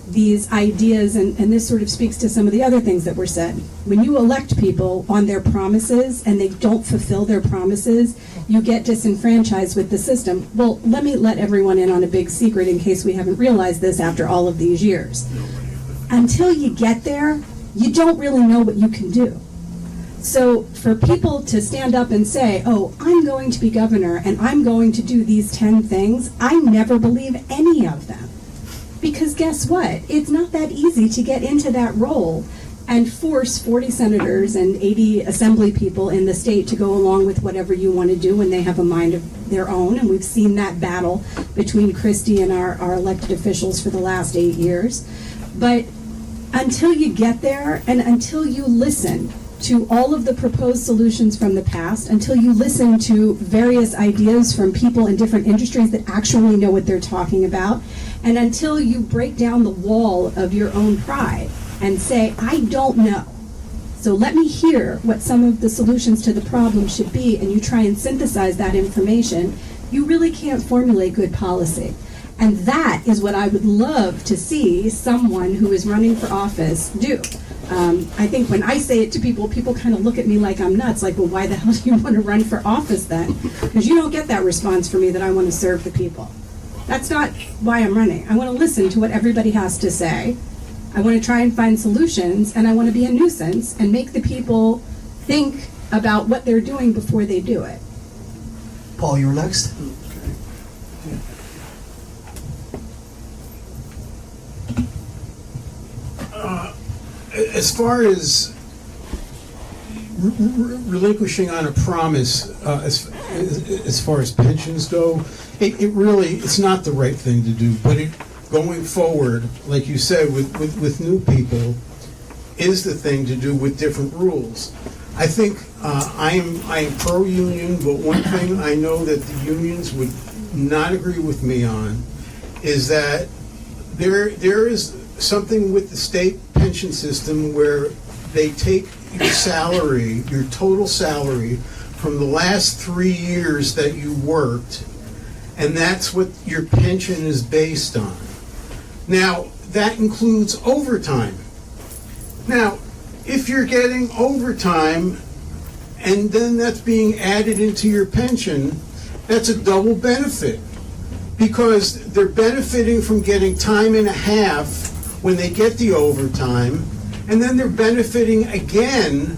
these ideas, and this sort of speaks to some of the other things that were said. When you elect people on their promises and they don't fulfill their promises, you get disenfranchised with the system. Well, let me let everyone in on a big secret in case we haven't realized this after all of these years. Until you get there, you don't really know what you can do. So for people to stand up and say, oh, I'm going to be governor and I'm going to do these 10 things, I never believe any of them. Because guess what? It's not that easy to get into that role and force 40 senators and 80 assembly people in the state to go along with whatever you want to do when they have a mind of their own. And we've seen that battle between Christie and our elected officials for the last 8 years. But until you get there and until you listen to all of the proposed solutions from the past, until you listen to various ideas from people in different industries that actually know what they're talking about, and until you break down the wall of your own pride and say, I don't know, so let me hear what some of the solutions to the problem should be, and you try and synthesize that information, you really can't formulate good policy. And that is what I would love to see someone who is running for office do. I think when I say it to people, people kind of look at me like I'm nuts, like, well, why the hell do you want to run for office then? Because you don't get that response from me that I want to serve the people. That's not why I'm running. I want to listen to what everybody has to say. I want to try and find solutions, and I want to be a nuisance and make the people think about what they're doing before they do it. Paul, you're next. As far as relinquishing on a promise as far as pensions go, it's not the right thing to do. But going forward, like you said, with new people, is the thing to do with different rules. I think I am pro-union, but one thing I know that the unions would not agree with me on is that there is something with the state pension system where they take your salary, your total salary, from the last 3 years that you worked, and that's what your pension is based on. Now, that includes overtime. Now, if you're getting overtime and then that's being added into your pension, that's a double benefit, because they're benefiting from getting time and a half when they get the overtime, and then they're benefiting again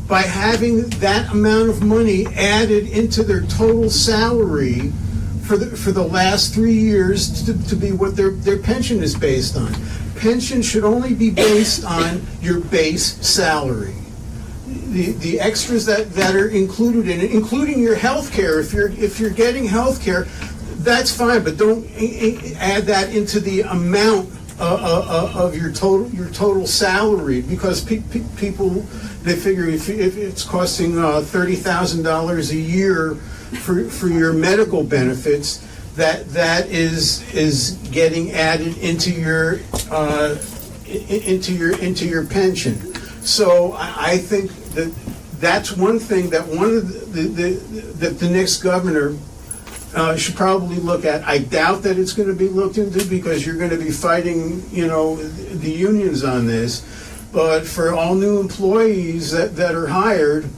by having that amount of money added into their total salary for the last 3 years to be what their pension is based on. Pension should only be based on your base salary. The extras that are included in it, including your health care, if you're getting health care, that's fine, but don't add that into the amount of your total salary, because people, they figure if it's costing $30,000 a year for your medical benefits, that is getting added into your pension. So I think that's one thing that the next governor should probably look at. I doubt that it's going to be looked into, because you're going to be fighting, the unions on this. But for all new employees that are hired,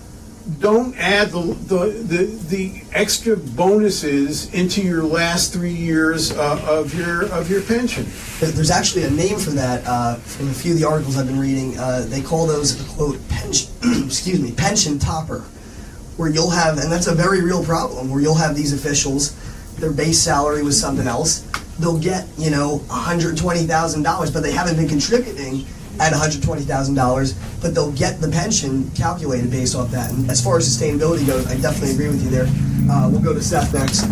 don't add the extra bonuses into your last 3 years of your pension. There's actually a name for that from a few of the articles I've been reading. They call those, quote, pension topper, where you'll have, and that's a very real problem, where you'll have these officials, their base salary was something else. They'll get, $120,000, but they haven't been contributing at $120,000, but they'll get the pension calculated based off that. And as far as sustainability goes, I definitely agree with you there. We'll go to Seth next.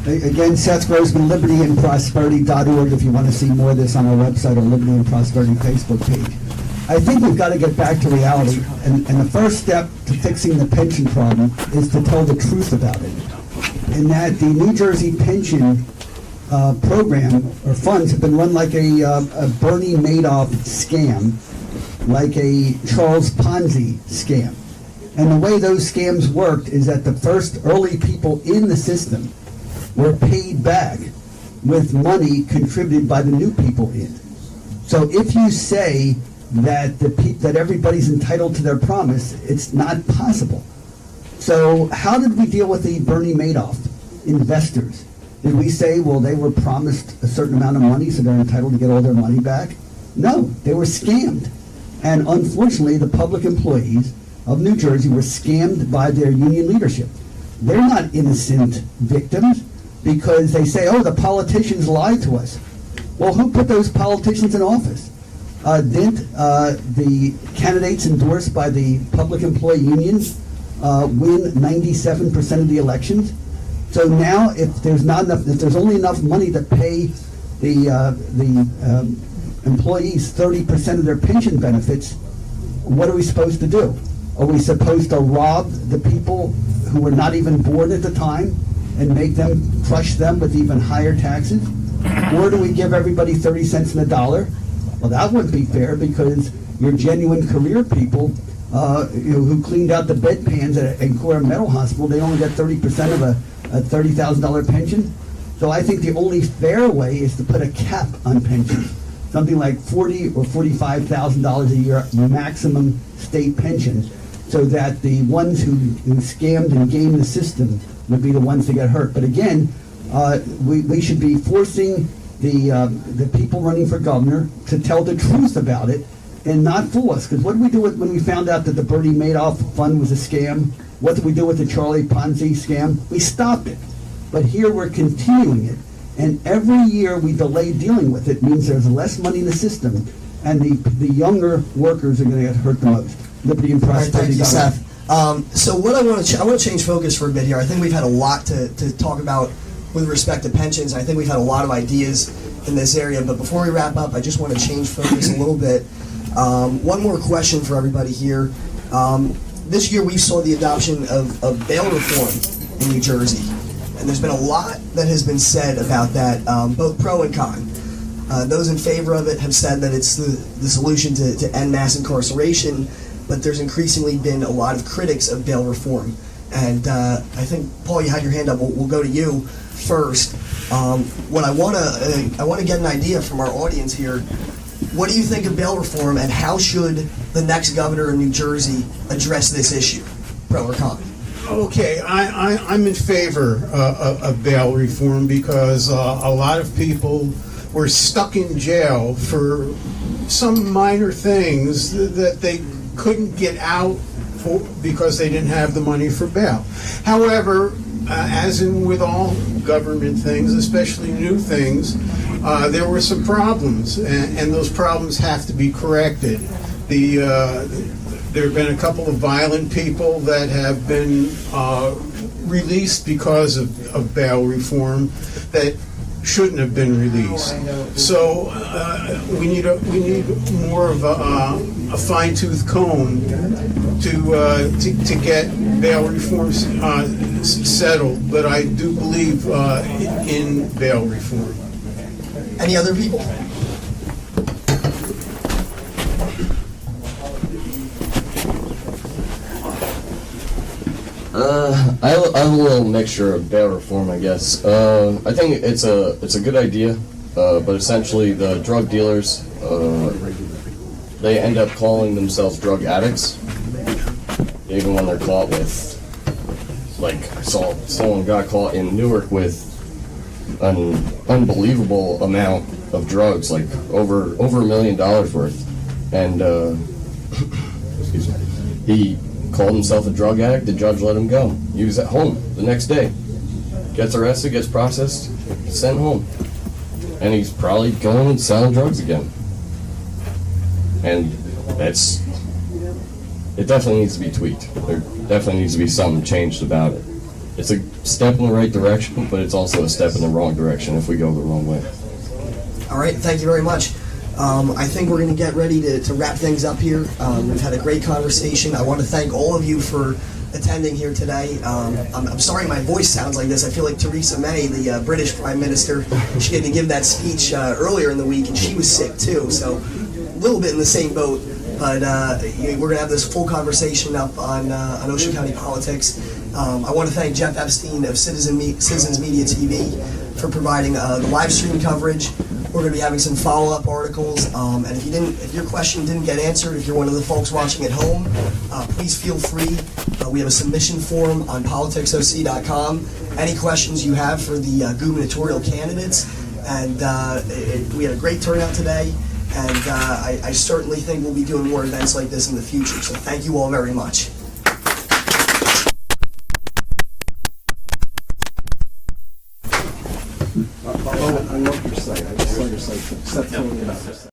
Again, Seth Grossman, libertyandprosperity.org, if you want to see more of this on our website or Liberty and Prosperity Facebook page. I think we've got to get back to reality, and the first step to fixing the pension problem is to tell the truth about it. And that the New Jersey pension program or funds have been run like a Bernie Madoff scam, like a Charles Ponzi scam. And the way those scams worked is that the first early people in the system were paid back with money contributed by the new people in. So if you say that that everybody's entitled to their promise, it's not possible. So how did we deal with the Bernie Madoff investors? Did we say, well, they were promised a certain amount of money, so they're entitled to get all their money back? No, they were scammed. And unfortunately, the public employees of New Jersey were scammed by their union leadership. They're not innocent victims, because they say, oh, the politicians lied to us. Well, who put those politicians in office? Didn't the candidates endorsed by the public employee unions win 97% of the elections? So now, if there's only enough money to pay the employees 30% of their pension benefits, what are we supposed to do? Are we supposed to rob the people who were not even born at the time and crush them with even higher taxes? Or do we give everybody 30 cents in the dollar? Well, that wouldn't be fair, because your genuine career people who cleaned out the bedpans at Ancora Mental Hospital, they only get 30% of a $30,000 pension. So I think the only fair way is to put a cap on pensions, something like $40,000 or $45,000 a year maximum state pension, so that the ones who scammed and gamed the system would be the ones that get hurt. But again, we should be forcing the people running for governor to tell the truth about it and not fool us. Because what did we do when we found out that the Bernie Madoff fund was a scam? What did we do with the Charlie Ponzi scam? We stopped it. But here we're continuing it. And every year we delay dealing with it means there's less money in the system. and the younger workers are going to get hurt the most. Liberty and All right, prosperity. thank you, government. Seth. So what I want to change focus for a bit here. I think we've had a lot to talk about with respect to pensions. I think we've had a lot of ideas in this area. But before we wrap up, I just want to change focus a little bit. One more question for everybody here. This year we saw the adoption of bail reform in New Jersey, and there's been a lot that has been said about that, both pro and con. Those in favor of it have said that it's the solution to end mass incarceration, but there's increasingly been a lot of critics of bail reform. And I think, Paul, you had your hand up. We'll go to you first. What I want to get an idea from our audience here. What do you think of bail reform, and how should the next governor in New Jersey address this issue, pro or con? Okay, I'm in favor of bail reform because a lot of people were stuck in jail for some minor things that they couldn't get out for because they didn't have the money for bail. However, as in with all government things, especially new things, there were some problems, and those problems have to be corrected. There have been a couple of violent people that have been released because of bail reform that shouldn't have been released. So we need more of a fine-tooth comb to get bail reform settled. But I do believe in bail reform. Any other people? I have a little mixture of bail reform, I guess. I think it's a good idea, but essentially the drug dealers, they end up calling themselves drug addicts, even when they're caught with, like, someone got caught in Newark with an unbelievable amount of drugs, like over $1 million worth, and excuse me, he called himself a drug addict. The judge let him go. He was at home the next day. Gets arrested, gets processed, sent home. And he's probably going and selling drugs again. And it definitely needs to be tweaked. There definitely needs to be something changed about it. It's a step in the right direction, but it's also a step in the wrong direction if we go the wrong way. All right, thank you very much. I think we're going to get ready to wrap things up here. We've had a great conversation. I want to thank all of you for attending here today. I'm sorry my voice sounds like this. I feel like Theresa May, the British Prime Minister. She had to give that speech earlier in the week, and she was sick too, so a little bit in the same boat. But we're going to have this full conversation up on Ocean County politics. I want to thank Jeff Epstein of Citizens Media TV for providing the live stream coverage. We're going to be having some follow-up articles, and if your question didn't get answered, if you're one of the folks watching at home, please feel free. We have a submission form on politicsoc.com. Any questions you have for the gubernatorial candidates, and we had a great turnout today, and I certainly think we'll be doing more events like this in the future. So thank you all very much. I love your site. I just saw your site. Stop telling me about this.